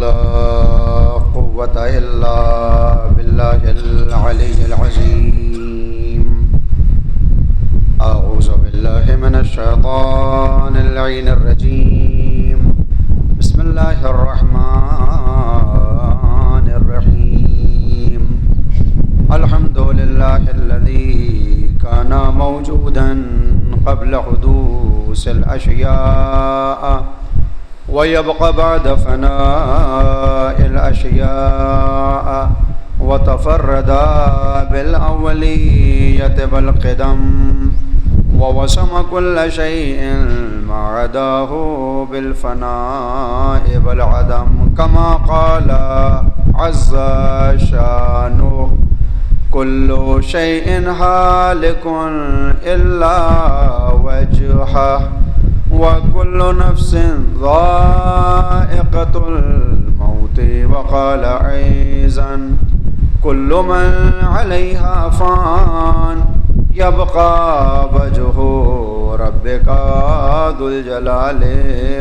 ولا قوة إلا بالله العلي العظيم. أعوذ بالله من الشيطان اللعين الرجيم. بسم الله الرحمن الرحيم. الحمد لله الذي كان موجودا قبل حدوث الأشياء ويبقى بعد فناء الأشياء، وتفرد بالأولية والقدم، ووسم كل شيء ما عداه بالفناء والعدم، كما قال عز شانه: كل شيء هالك إلا وجهه وكل نفس ذائقة الموت. وقال أيضا: كل من عليها فان يبقى وجه ربك ذو الجلال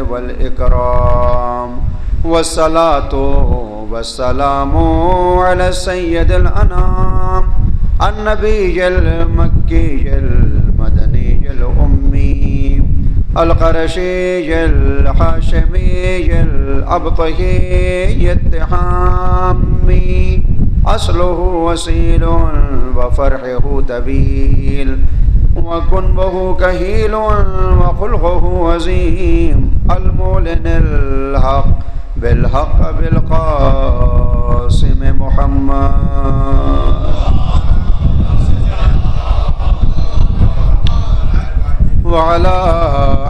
والإكرام. والصلاة والسلام على سيد الأنام النبي المكي المدني الأمي القرشي الحاشمي الأبطحي التحامي، أصله وسيل وفرحه طويل، وكنبه كهيل وخلقه وزيم، المولن الحق بالحق بالقاسم محمد وعلى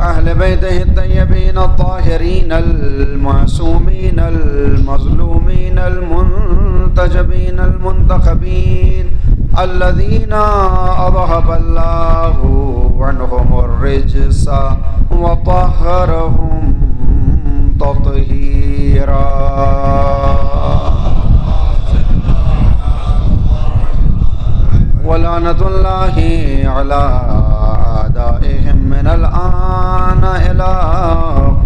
أهل بيته الطيبين الطاهرين المعصومين المظلومين المنتجبين المنتخبين الذين أذهب الله عنهم الرجس وطهرهم تطهيرا. ولعنة الله على أعدائهم من الآن إلى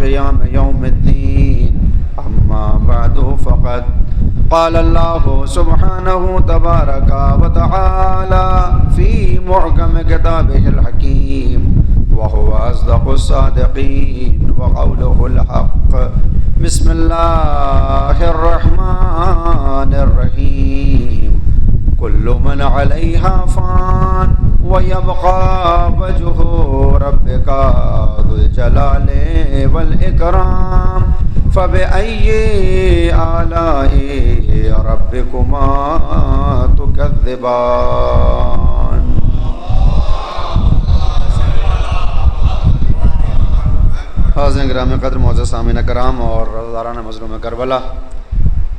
قيام يوم الدين. أما بعد، فقد قال الله سبحانه تبارك وتعالى في محكم كتابه الحكيم، وهو أصدق الصادقين وقوله الحق. بسم الله الرحمن الرحيم. كل من عليها فان ويبقى وجه ربك ذو الجلال والإكرام. فبأي آلاء ربكما تكذبان. حاضرین گرامی قدر، معزز سامعین کرام اور روزداران مظلوم کربلا،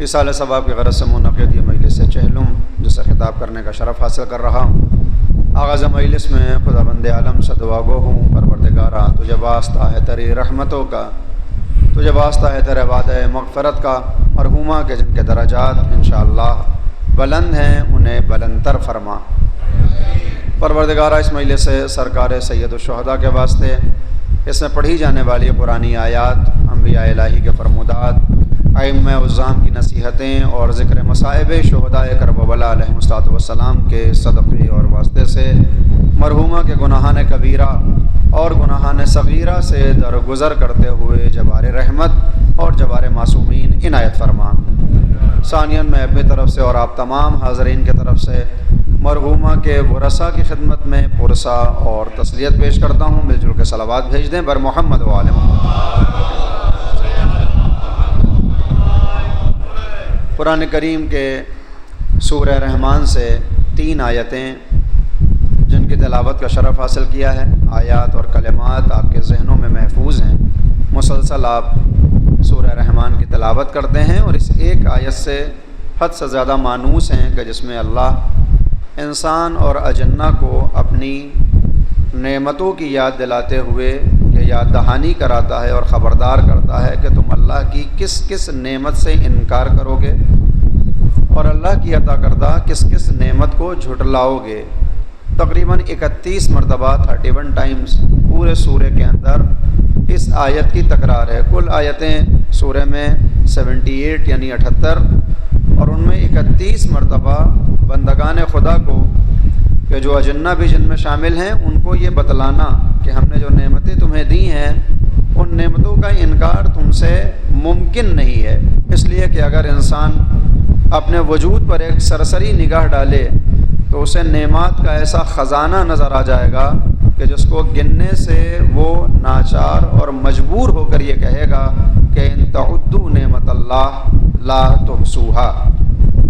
اصالہ ثواب کی غرض سے منعقد یہ مجلس چہلم، جس سے خطاب کرنے کا شرف حاصل کر رہا ہوں، آغاز مجلس میں خدا بند عالم سے دعا گو ہوں: پروردگارا، تجھے واسطہ ہے تیری رحمتوں کا، تجھے واسطہ ہے تیرے وعدہ مغفرت کا، مرحومہ کے جن کے درجات انشاءاللہ بلند ہیں انہیں بلند تر فرما۔ پروردگارا، اس مجلس سے سرکار سید الشہداء کے واسطے اس میں پڑھی جانے والی قرآنی آیات، انبیاء الہی کے فرمودات، ائمہ اعظام کی نصیحتیں اور ذکر مصائب شہداء کربلا علیہم السلام کے صدقے اور واسطے سے مرحومہ کے گناہان کبیرہ اور گناہان صغیرہ سے درگزر کرتے ہوئے جبار رحمت اور جبار معصومین عنایت فرما۔ ثانیاً، میں اپنی طرف سے اور آپ تمام حاضرین کی طرف سے مرحومہ کے ورثاء کی خدمت میں پرسا اور تسلیت پیش کرتا ہوں۔ مل جل کے صلوات بھیج دیں بر محمد و آل محمد۔ قرآن کریم کے سورہ رحمان سے 3 آیتیں جن کی تلاوت کا شرف حاصل کیا ہے، آیات اور کلمات آپ کے ذہنوں میں محفوظ ہیں۔ مسلسل آپ سورہ رحمان کی تلاوت کرتے ہیں اور اس ایک آیت سے حد سے زیادہ مانوس ہیں کہ جس میں اللہ انسان اور اجنہ کو اپنی نعمتوں کی یاد دلاتے ہوئے یہ یاد دہانی کراتا ہے اور خبردار کرتا ہے کہ تم اللہ کی کس کس نعمت سے انکار کرو گے اور اللہ کی عطا کردہ کس کس نعمت کو جھٹلاؤ گے۔ تقریباً 31 مرتبہ 31 ٹائمز پورے سورے کے اندر اس آیت کی تکرار ہے۔ کل آیتیں سورہ میں 78 یعنی 78 اور ان میں 31 مرتبہ بندگان خدا کو کہ جو اجنہ بھی جن میں شامل ہیں ان کو یہ بتلانا کہ ہم نے جو نعمتیں تمہیں دی ہیں ان نعمتوں کا انکار تم سے ممکن نہیں ہے، اس لیے کہ اگر انسان اپنے وجود پر ایک سرسری نگاہ ڈالے تو اسے نعمات کا ایسا خزانہ نظر آ جائے گا کہ جس کو گننے سے وہ ناچار اور مجبور ہو کر یہ کہے گا کہ ان تعدوا نعمت اللہ لا تحصوها۔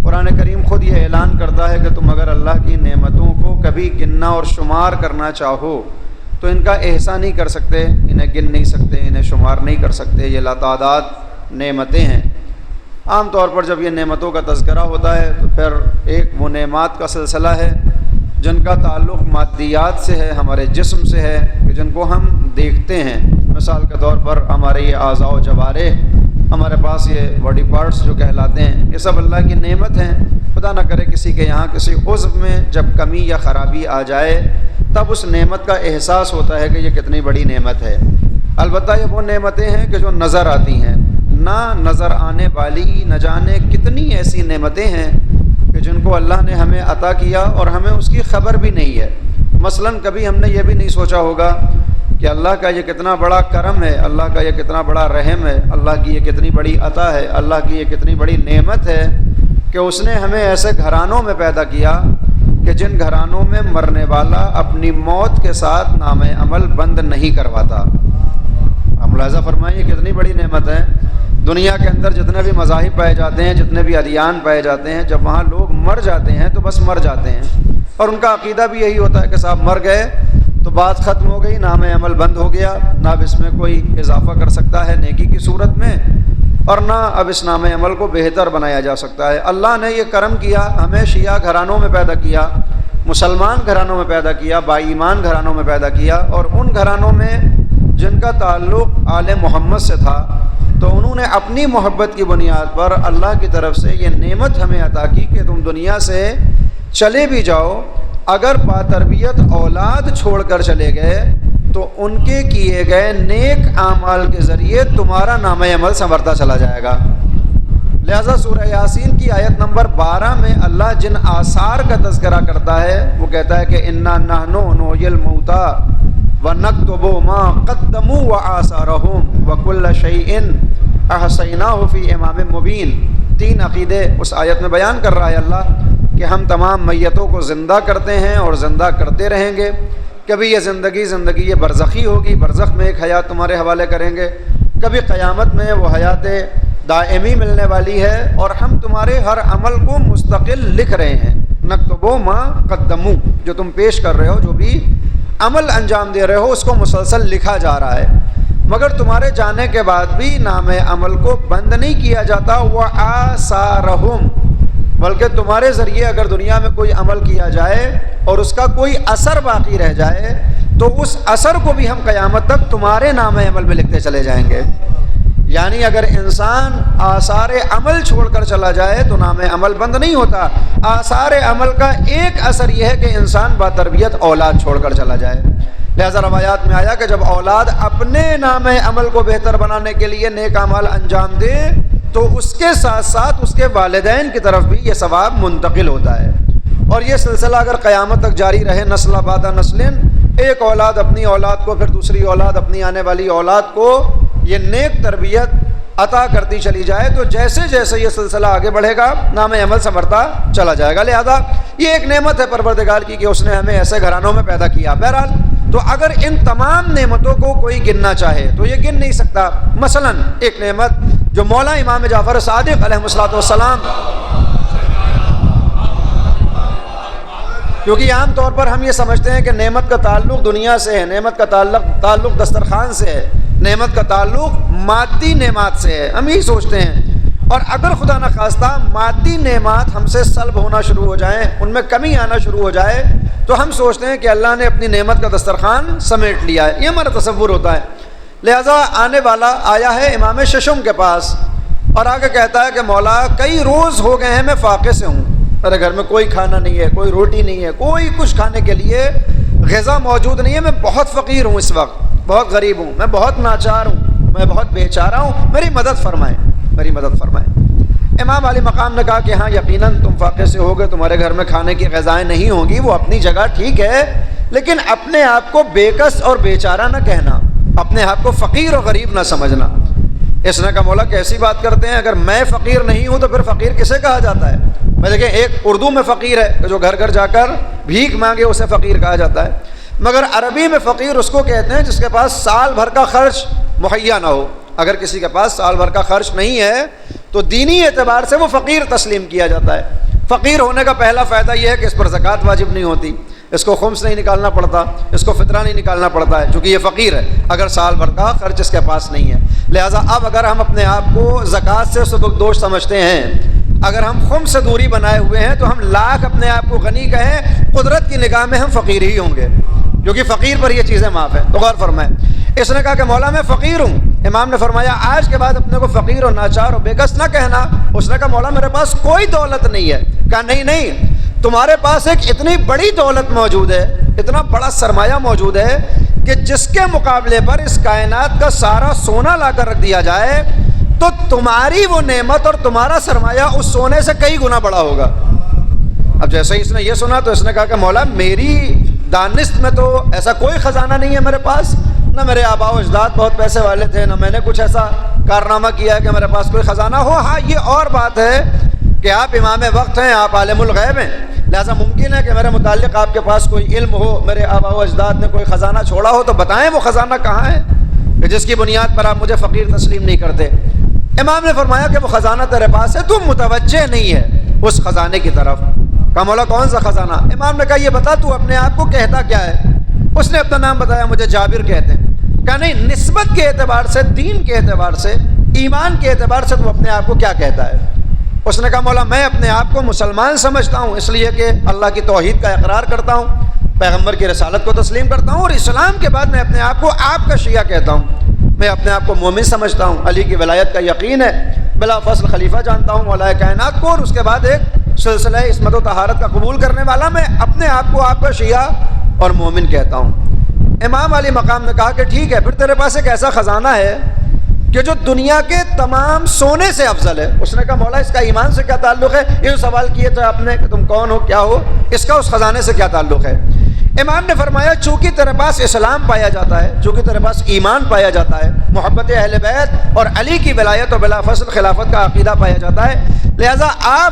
قرآن کریم خود یہ اعلان کرتا ہے کہ تم اگر اللہ کی نعمتوں کو کبھی گننا اور شمار کرنا چاہو تو ان کا احصا نہیں کر سکتے، انہیں گن نہیں سکتے، انہیں شمار نہیں کر سکتے، یہ لاتعداد نعمتیں ہیں۔ عام طور پر جب یہ نعمتوں کا تذکرہ ہوتا ہے تو پھر ایک وہ نعمات کا سلسلہ ہے جن کا تعلق مادیات سے ہے، ہمارے جسم سے ہے، کہ جن کو ہم دیکھتے ہیں۔ مثال کے طور پر ہمارے یہ اعضاء و جوارح، ہمارے پاس یہ باڈی پارٹس جو کہلاتے ہیں، یہ سب اللہ کی نعمت ہیں۔ خدا نہ کرے کسی کے یہاں کسی عضو میں جب کمی یا خرابی آ جائے تب اس نعمت کا احساس ہوتا ہے کہ یہ کتنی بڑی نعمت ہے۔ البتہ یہ وہ نعمتیں ہیں کہ جو نظر آتی ہیں، نہ نظر آنے والی نہ جانے کتنی ایسی نعمتیں ہیں کہ جن کو اللہ نے ہمیں عطا کیا اور ہمیں اس کی خبر بھی نہیں ہے۔ مثلا کبھی ہم نے یہ بھی نہیں سوچا ہوگا کہ اللہ کا یہ کتنا بڑا کرم ہے، اللہ کا یہ کتنا بڑا رحم ہے، اللہ کی یہ کتنی بڑی عطا ہے، اللہ کی یہ کتنی بڑی نعمت ہے کہ اس نے ہمیں ایسے گھرانوں میں پیدا کیا کہ جن گھرانوں میں مرنے والا اپنی موت کے ساتھ نام عمل بند نہیں کرواتا۔ آپ ملاحظہ فرمائیں یہ کتنی بڑی نعمت ہے۔ دنیا کے اندر جتنے بھی مذاہب پائے جاتے ہیں، جتنے بھی ادیان پائے جاتے ہیں، جب وہاں لوگ مر جاتے ہیں تو بس مر جاتے ہیں، اور ان کا عقیدہ بھی یہی ہوتا ہے کہ صاحب مر گئے تو بات ختم ہو گئی، نام عمل بند ہو گیا، نہ اب اس میں کوئی اضافہ کر سکتا ہے نیکی کی صورت میں، اور نہ اب اس نام عمل کو بہتر بنایا جا سکتا ہے۔ اللہ نے یہ کرم کیا، ہمیں شیعہ گھرانوں میں پیدا کیا، مسلمان گھرانوں میں پیدا کیا، با ایمان گھرانوں میں پیدا کیا، اور ان گھرانوں میں جن کا تعلق آل محمد سے تھا تو انہوں نے اپنی محبت کی بنیاد پر اللہ کی طرف سے یہ نعمت ہمیں عطا کی کہ تم دنیا سے چلے بھی جاؤ، اگر باتربیت اولاد چھوڑ کر چلے گئے تو ان کے کیے گئے نیک اعمال کے ذریعے تمہارا نام عمل سنورتا چلا جائے گا۔ لہذا سورہ یاسین کی آیت نمبر 12 میں اللہ جن آثار کا تذکرہ کرتا ہے وہ کہتا ہے کہ انا نحن نحیی الموتى ونکتب ما قدموا وآثارهم وکل شیء احصیناہ فی امام مبین۔ 3 عقیدے اس آیت میں بیان کر رہا ہے اللہ کہ ہم تمام میتوں کو زندہ کرتے ہیں اور زندہ کرتے رہیں گے۔ کبھی یہ زندگی یہ برزخی ہوگی، برزخ میں ایک حیات تمہارے حوالے کریں گے، کبھی قیامت میں وہ حیات دائمی ملنے والی ہے، اور ہم تمہارے ہر عمل کو مستقل لکھ رہے ہیں۔ نکتبو ما قدمو، جو تم پیش کر رہے ہو، جو بھی عمل انجام دے رہے ہو، اس کو مسلسل لکھا جا رہا ہے۔ مگر تمہارے جانے کے بعد بھی نام عمل کو بند نہیں کیا جاتا، وآثارہم، بلکہ تمہارے ذریعے اگر دنیا میں کوئی عمل کیا جائے اور اس کا کوئی اثر باقی رہ جائے تو اس اثر کو بھی ہم قیامت تک تمہارے نام عمل میں لکھتے چلے جائیں گے۔ یعنی اگر انسان آثار عمل چھوڑ کر چلا جائے تو نام عمل بند نہیں ہوتا، آثار عمل کا ایک اثر یہ ہے کہ انسان باتربیت اولاد چھوڑ کر چلا جائے۔ لہذا روایات میں آیا کہ جب اولاد اپنے نام عمل کو بہتر بنانے کے لیے نیک اعمال انجام دے تو اس کے ساتھ ساتھ اس کے والدین کی طرف بھی یہ ثواب منتقل ہوتا ہے، اور یہ سلسلہ اگر قیامت تک جاری رہے، نسل بعد نسل، ایک اولاد اپنی اولاد کو، پھر دوسری اولاد اپنی آنے والی اولاد کو یہ نیک تربیت عطا کرتی چلی جائے، تو جیسے جیسے یہ سلسلہ آگے بڑھے گا نام عمل سنورتا چلا جائے گا۔ لہذا یہ ایک نعمت ہے پروردگار کی کہ اس نے ہمیں ایسے گھرانوں میں پیدا کیا۔ بہرحال تو اگر ان تمام نعمتوں کو کوئی گننا چاہے تو یہ گن نہیں سکتا۔ مثلا ایک نعمت جو مولا امام جعفر صادق علیہ السلام، کیونکہ عام طور پر ہم یہ سمجھتے ہیں کہ نعمت کا تعلق دنیا سے ہے، نعمت کا تعلق دسترخوان سے ہے، نعمت کا تعلق مادی نعمات سے ہے، ہم یہی سوچتے ہیں۔ اور اگر خدا نخواستہ مادی نعمات ہم سے سلب ہونا شروع ہو جائیں، ان میں کمی آنا شروع ہو جائے، تو ہم سوچتے ہیں کہ اللہ نے اپنی نعمت کا دسترخوان سمیٹ لیا ہے، یہ ہمارا تصور ہوتا ہے۔ لہذا آنے والا آیا ہے امام ششم کے پاس اور آگے کہتا ہے کہ مولا کئی روز ہو گئے ہیں میں فاقے سے ہوں، میرے گھر میں کوئی کھانا نہیں ہے، کوئی روٹی نہیں ہے، کوئی کچھ کھانے کے لیے غذا موجود نہیں ہے، میں بہت فقیر ہوں اس وقت۔ بہت غریب ہوں، میں بہت ناچار ہوں، میں بہت بیچارہ ہوں، میری مدد فرمائیں، میری مدد فرمائیں۔ امام علی مقام نے کہا کہ ہاں یقیناً تم فاقے سے ہوگے، تمہارے گھر میں کھانے کی غذائیں نہیں ہوں گی، وہ اپنی جگہ ٹھیک ہے، لیکن اپنے آپ کو بےکس اور بیچارہ نہ کہنا، اپنے آپ کو فقیر اور غریب نہ سمجھنا۔ اس نے کہا مولا کیسی بات کرتے ہیں، اگر میں فقیر نہیں ہوں تو پھر فقیر کسے کہا جاتا ہے؟ میں دیکھیں ایک اردو میں فقیر ہے کہ جو گھر گھر جا کر بھیک مانگے، اسے فقیر کہا جاتا ہے، مگر عربی میں فقیر اس کو کہتے ہیں جس کے پاس سال بھر کا خرچ مہیا نہ ہو۔ اگر کسی کے پاس سال بھر کا خرچ نہیں ہے تو دینی اعتبار سے وہ فقیر تسلیم کیا جاتا ہے۔ فقیر ہونے کا پہلا فائدہ یہ ہے کہ اس پر زکوٰۃ واجب نہیں ہوتی، اس کو خمس نہیں نکالنا پڑتا، اس کو فطرہ نہیں نکالنا پڑتا ہے، چونکہ یہ فقیر ہے اگر سال بھر کا خرچ اس کے پاس نہیں ہے۔ لہٰذا اب اگر ہم اپنے آپ کو زکوٰۃ سے سبکدوش سمجھتے ہیں، اگر ہم خمس سے دوری بنائے ہوئے ہیں تو ہم لاکھ اپنے آپ کو غنی کہیں، قدرت کی نگاہ میں ہم فقیر ہی ہوں گے، کیونکہ فقیر پر یہ چیزیں معاف ہیں۔ تو غور فرمائیں، اس نے کہا کہ مولا میں فقیر ہوں۔ امام نے فرمایا آج کے بعد اپنے کو فقیر اور ناچار اور بےکس نہ کہنا۔ اس نے کہا مولا میرے پاس کوئی دولت نہیں ہے۔ کہا نہیں، تمہارے پاس ایک اتنی بڑی دولت موجود ہے، اتنا بڑا سرمایہ موجود ہے کہ جس کے مقابلے پر اس کائنات کا سارا سونا لا کر رکھ دیا جائے تو تمہاری وہ نعمت اور تمہارا سرمایہ اس سونے سے کئی گنا بڑا ہوگا۔ اب جیسے ہی اس نے یہ سنا تو اس نے کہا کہ مولا میری دانست میں تو ایسا کوئی خزانہ نہیں ہے میرے پاس، نہ میرے آباء و اجداد بہت پیسے والے تھے، نہ میں نے کچھ ایسا کارنامہ کیا ہے کہ میرے پاس کوئی خزانہ ہو۔ ہاں یہ اور بات ہے کہ آپ امام وقت ہیں، آپ عالم الغیب ہیں، لہٰذا ممکن ہے کہ میرے متعلق آپ کے پاس کوئی علم ہو، میرے آباء و اجداد نے کوئی خزانہ چھوڑا ہو تو بتائیں وہ خزانہ کہاں ہے کہ جس کی بنیاد پر آپ مجھے فقیر تسلیم نہیں کرتے۔ امام نے فرمایا کہ وہ خزانہ تیرے پاس ہے، تو متوجہ نہیں ہے اس خزانے کی طرف۔ کہا مولا کون سا خزانہ؟ امام نے کہا یہ بتا تو اپنے آپ کو کہتا کیا ہے؟ اس نے اپنا نام بتایا، مجھے جابر کہتے ہیں۔ کہا نہیں، نسبت کے اعتبار سے، دین کے اعتبار سے، ایمان کے اعتبار سے تو اپنے آپ کو کیا کہتا ہے؟ اس نے کہا مولا میں اپنے آپ کو مسلمان سمجھتا ہوں، اس لیے کہ اللہ کی توحید کا اقرار کرتا ہوں، پیغمبر کی رسالت کو تسلیم کرتا ہوں، اور اسلام کے بعد میں اپنے آپ کو آپ کا شیعہ کہتا ہوں۔ میں اپنے آپ کو مومن سمجھتا ہوں، علی کی ولایت کا یقین ہے، بلا فصل خلیفہ جانتا ہوں مولا کائنات کو، اور اس کے بعد ایک سلسلہ عصمت و طہارت کا قبول کرنے والا، میں اپنے آپ کو آپ کا شیعہ اور مومن کہتا ہوں۔ امام علی مقام نے کہا کہ ٹھیک ہے، پھر تیرے پاس ایک ایسا خزانہ ہے کہ جو دنیا کے تمام سونے سے افضل ہے۔ اس نے کہا مولا اس کا ایمان سے کیا تعلق ہے؟ یہ جو سوال کیے تھے آپ نے کہ تم کون ہو، کیا ہو، اس کا اس خزانے سے کیا تعلق ہے؟ امام نے فرمایا چونکہ تیرے پاس اسلام پایا جاتا ہے، چونکہ تیرے پاس ایمان پایا جاتا ہے، محبت اہل بیت اور علی کی ولایت اور بلا فصل خلافت کا عقیدہ پایا جاتا ہے، لہٰذا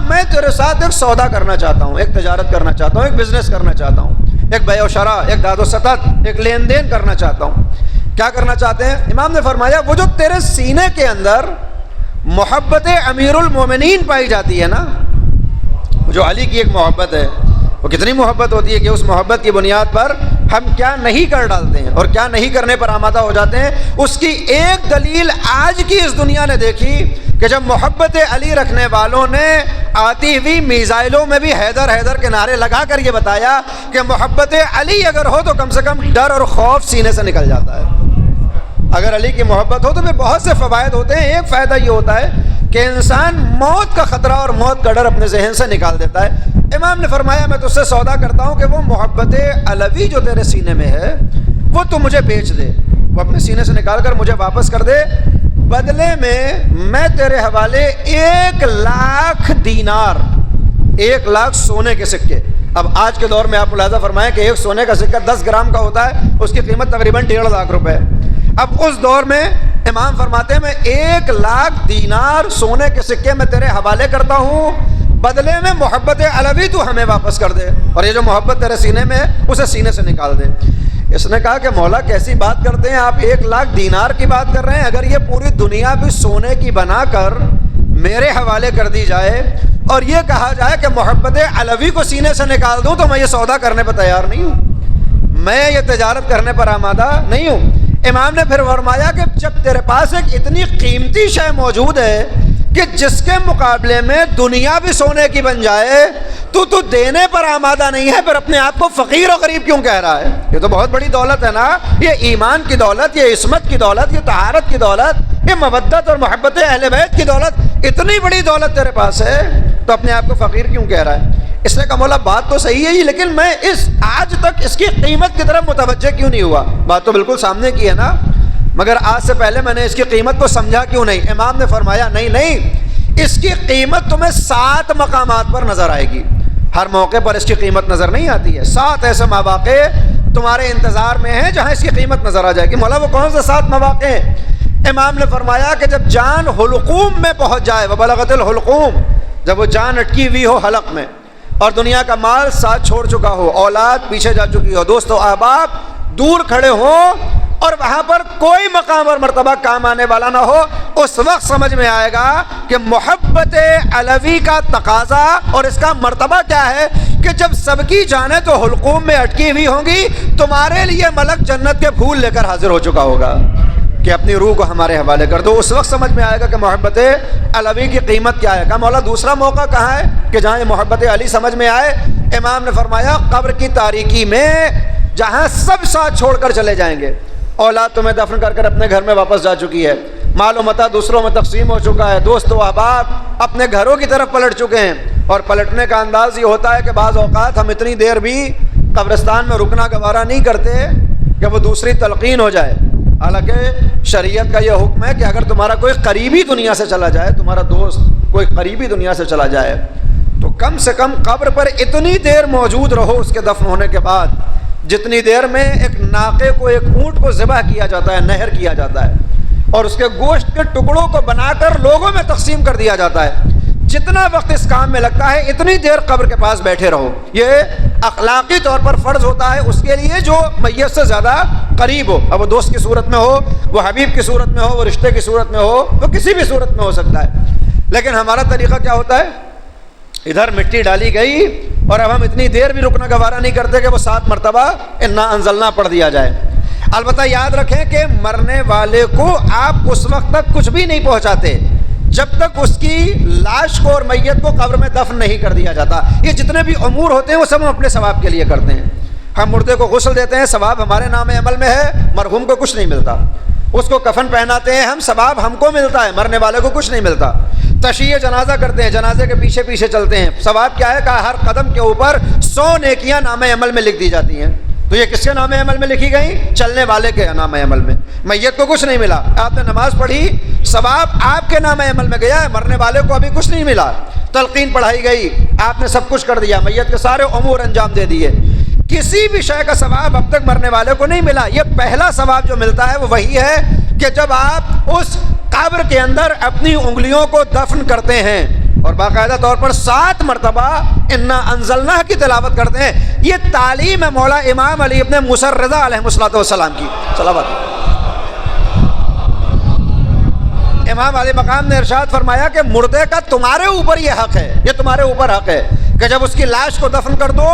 میں تیرے ساتھ ایک سودا کرنا چاہتا ہوں، ایک تجارت کرنا چاہتا ہوں، ایک بزنس کرنا چاہتا ہوں، ایک بیع و شراء، ایک داد و ستد، ایک لین دین کرنا چاہتا ہوں۔ کیا کرنا چاہتے ہیں؟ امام نے فرمایا وہ جو تیرے سینے کے اندر محبت امیر المومنین پائی جاتی ہے نا، جو علی کی ایک محبت ہے، وہ کتنی محبت ہوتی ہے کہ اس محبت کی بنیاد پر ہم کیا نہیں کر ڈالتے ہیں اور کیا نہیں کرنے پر آمادہ ہو جاتے ہیں۔ اس کی ایک دلیل آج کی اس دنیا نے دیکھی کہ جب محبت علی رکھنے والوں نے آتی ہوئی میزائلوں میں بھی حیدر حیدر کے نعرے لگا کر یہ بتایا کہ محبت علی اگر ہو تو کم سے کم ڈر اور خوف سینے سے نکل جاتا ہے۔ اگر علی کی محبت ہو تو پھر بہت سے فوائد ہوتے ہیں۔ ایک فائدہ یہ ہوتا ہے کہ انسان موت کا خطرہ اور موت کا ڈر اپنے ذہن سے نکال دیتا ہے۔ امام نے فرمایا میں تجھ سے سودا کرتا ہوں کہ وہ محبت علوی جو تیرے سینے میں ہے وہ تو مجھے بیچ دے، وہ اپنے سینے سے نکال کر مجھے واپس کر دے، بدلے میں تیرے حوالے 1,00,000 دینار، 1,00,000 سونے کے سکے۔ اب آج کے دور میں آپ ملاحظہ فرمائیں کہ ایک سونے کا سکہ 10 گرام کا ہوتا ہے، اس کی قیمت تقریباً 1.5 لاکھ روپے۔ اب اس دور میں امام فرماتے ہیں میں 1,00,000 دینار سونے کے سکے میں تیرے حوالے کرتا ہوں، بدلے میں محبت علوی تو ہمیں واپس کر دے، اور یہ جو محبت تیرے سینے میں ہے اسے سینے سے نکال دے۔ اس نے کہا کہ مولا کیسی بات کرتے ہیں آپ، 1,00,000 دینار کی بات کر رہے ہیں، اگر یہ پوری دنیا بھی سونے کی بنا کر میرے حوالے کر دی جائے اور یہ کہا جائے کہ محبت علوی کو سینے سے نکال دوں تو میں یہ سودا کرنے پر تیار نہیں ہوں، میں یہ تجارت کرنے پر آمادہ نہیں ہوں۔ امام نے پھر فرمایا کہ جب تیرے پاس ایک اتنی قیمتی شے موجود ہے کہ جس کے مقابلے میں دنیا بھی سونے کی بن جائے تو دینے پر آمادہ نہیں ہے، پھر اپنے آپ کو فقیر و غریب کیوں کہہ رہا ہے؟ یہ تو بہت بڑی دولت ہے نا، یہ ایمان کی دولت، یہ عصمت کی دولت، یہ طہارت کی دولت، یہ مودت اور محبت اہل بیت کی دولت، اتنی بڑی دولت تیرے پاس ہے تو اپنے آپ کو فقیر کیوں کہہ رہا ہے؟ اس نے کہا مولا بات تو صحیح ہے لیکن میں آج تک اس کی قیمت کی طرف متوجہ کیوں نہیں ہوا؟ بات تو بالکل سامنے کی ہے نا، مگر آج سے پہلے میں نے اس کی قیمت کو سمجھا کیوں نہیں؟ امام نے فرمایا نہیں، اس کی قیمت تمہیں 7 مقامات پر نظر آئے گی، ہر موقع پر اس کی قیمت نظر نہیں آتی ہے۔ 7 ایسے مواقع تمہارے انتظار میں ہیں جہاں اس کی قیمت نظر آ جائے گی۔ مولا وہ کون سے 7 مواقع ہیں؟ امام نے فرمایا کہ جب جان حلقوم میں پہنچ جائے، وبلغت الحلقوم، جب وہ جان اٹکی ہوئی ہو حلق میں، اور دنیا کا مال ساتھ چھوڑ چکا ہو، اولاد پیچھے جا چکی ہو، دوست و احباب دور کھڑے ہوں، اور وہاں پر کوئی مقام اور مرتبہ کام آنے والا نہ ہو، اس وقت سمجھ میں آئے گا کہ محبت علوی کا تقاضا اور اس کا مرتبہ کیا ہے کہ جب سب کی جانیں تو حلقوم میں اٹکی ہوئی ہوں گی، تمہارے لیے ملک جنت کے پھول لے کر حاضر ہو چکا ہوگا کہ اپنی روح کو ہمارے حوالے کر دو۔ اس وقت سمجھ میں آئے گا کہ محبت علوی کی قیمت کیا ہے۔ کہا مولا دوسرا موقع کہاں ہے کہ جہاں یہ محبت علی سمجھ میں آئے؟ امام نے فرمایا قبر کی تاریکی میں، جہاں سب ساتھ چھوڑ کر چلے جائیں گے، اولاد تمہیں دفن کر کر اپنے گھر میں واپس جا چکی ہے، مال و متاع دوسروں میں تقسیم ہو چکا ہے، دوست و احباب اپنے گھروں کی طرف پلٹ چکے ہیں، اور پلٹنے کا انداز یہ ہوتا ہے کہ بعض اوقات ہم اتنی دیر بھی قبرستان میں رکنا گوارا نہیں کرتے کہ وہ دوسری تلقین ہو جائے۔ حالانکہ شریعت کا یہ حکم ہے کہ اگر تمہارا کوئی قریبی دنیا سے چلا جائے، تمہارا دوست کوئی قریبی دنیا سے چلا جائے، تو کم سے کم قبر پر اتنی دیر موجود رہو اس کے دفن ہونے کے بعد جتنی دیر میں ایک ناقے کو، ایک اونٹ کو ذبح کیا جاتا ہے، نہر کیا جاتا ہے، اور اس کے گوشت کے ٹکڑوں کو بنا کر لوگوں میں تقسیم کر دیا جاتا ہے، جتنا وقت اس کام میں لگتا ہے اتنی دیر قبر کے پاس بیٹھے رہو۔ یہ اخلاقی طور پر فرض ہوتا ہے اس کے لیے جو میت سے زیادہ قریب ہو، اب وہ دوست کی صورت میں ہو، وہ حبیب کی صورت میں ہو، وہ رشتے کی صورت میں ہو، وہ کسی بھی صورت میں ہو سکتا ہے۔ لیکن ہمارا طریقہ کیا ہوتا ہے؟ ادھر مٹی ڈالی گئی اور اب ہم اتنی دیر بھی رکنا گوارا نہیں کرتے کہ وہ 7 مرتبہ انا انزلنا پڑھ دیا جائے۔ البتہ یاد رکھیں کہ مرنے والے کو آپ اس وقت تک کچھ بھی نہیں پہنچاتے جب تک اس کی لاش کو اور میت کو قبر میں دفن نہیں کر دیا جاتا۔ یہ جتنے بھی امور ہوتے ہیں وہ سب ہم اپنے ثواب کے لیے کرتے ہیں۔ ہم مردے کو غسل دیتے ہیں، ثواب ہمارے نام عمل میں ہے، مرحوم کو کچھ نہیں ملتا۔ اس کو کفن پہناتے ہیں ہم، ثواب ہم کو ملتا ہے، مرنے والے کو کچھ نہیں ملتا۔ تشییع جنازہ کرتے ہیں، جنازے کے پیچھے پیچھے چلتے ہیں، ثواب کیا ہے کہ ہر قدم کے اوپر 100 نیکیاں نام عمل میں لکھ دی جاتی ہیں۔ تو یہ کس کے نام عمل میں لکھی گئی؟ چلنے والے کے نام عمل میں۔ میت کو کچھ نہیں ملا، آپ نے نماز پڑھی، ثواب آپ کے نام عمل میں گیا ہے، مرنے والے کو ابھی کچھ نہیں ملا۔ تلقین پڑھائی گئی، آپ نے سب کچھ کر دیا، میت کے سارے امور انجام دے دیے، کسی بھی شے کا ثواب اب تک مرنے والے کو نہیں ملا۔ یہ پہلا ثواب جو ملتا ہے وہ وہی ہے کہ جب آپ اس قبر کے اندر اپنی انگلیوں کو دفن کرتے ہیں اور باقاعدہ طور پر 7 مرتبہ انا انزلنا کی تلاوت کرتے ہیں۔ یہ تعلیم ہے مولا امام علی ابن موسیٰ الرضا علیہ السلام کی صلوات۔ امام علی مقام نے ارشاد فرمایا کہ مردے کا تمہارے اوپر یہ حق ہے، یہ تمہارے اوپر حق ہے کہ جب اس کی لاش کو دفن کر دو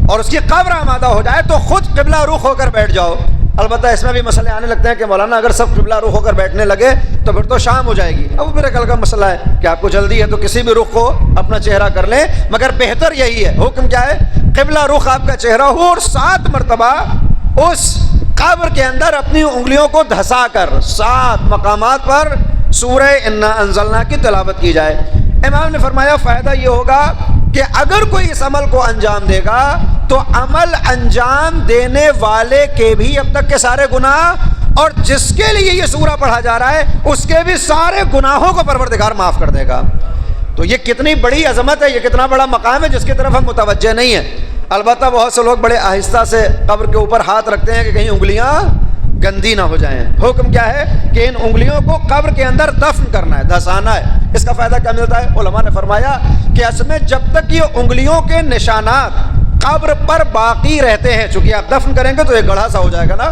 اور اس کی قبر آمادہ ہو جائے تو خود قبلہ رخ ہو کر بیٹھ جاؤ۔ البتہ اس میں بھی مسئلے آنے لگتے ہیں کہ مولانا اگر سب قبلہ رخ ہو کر بیٹھنے لگے تو پھر تو شام ہو جائے گی۔ اب میرے کل کا مسئلہ ہے کہ آپ کو جلدی ہے تو کسی بھی رخ کو اپنا چہرہ کر لیں، مگر بہتر یہی ہے، حکم کیا ہے؟ قبلہ رخ آپ کا چہرہ ہو اور 7 مرتبہ اس قبر کے اندر اپنی انگلیوں کو دھسا کر 7 مقامات پر سورہ انا انزلنا کی تلاوت کی جائے۔ امام نے فرمایا فائدہ یہ ہوگا کہ اگر کوئی اس عمل کو انجام دے گا تو عمل انجام دینے والے کے بھی اب تک کے سارے گناہ، اور جس کے لیے یہ سورہ پڑھا جا رہا ہے اس کے بھی سارے گناہوں کو پروردگار معاف کر دے گا۔ تو یہ کتنی بڑی عظمت ہے، یہ کتنا بڑا مقام ہے جس کی طرف ہم متوجہ نہیں ہیں۔ البتہ بہت سے لوگ بڑے آہستہ سے قبر کے اوپر ہاتھ رکھتے ہیں کہ کہیں انگلیاں گندی نہ ہو جائیں۔ حکم کیا ہے کہ ان انگلیوں کو قبر کے اندر دفن کرنا ہے، دھسانا ہے۔ اس کا فائدہ کیا ملتا ہے؟ علماء نے فرمایا کہ اس میں جب تک یہ انگلیوں کے نشانات قبر پر باقی رہتے ہیں، چونکہ آپ دفن کریں گے تو یہ گڑھا سا ہو جائے گا نا،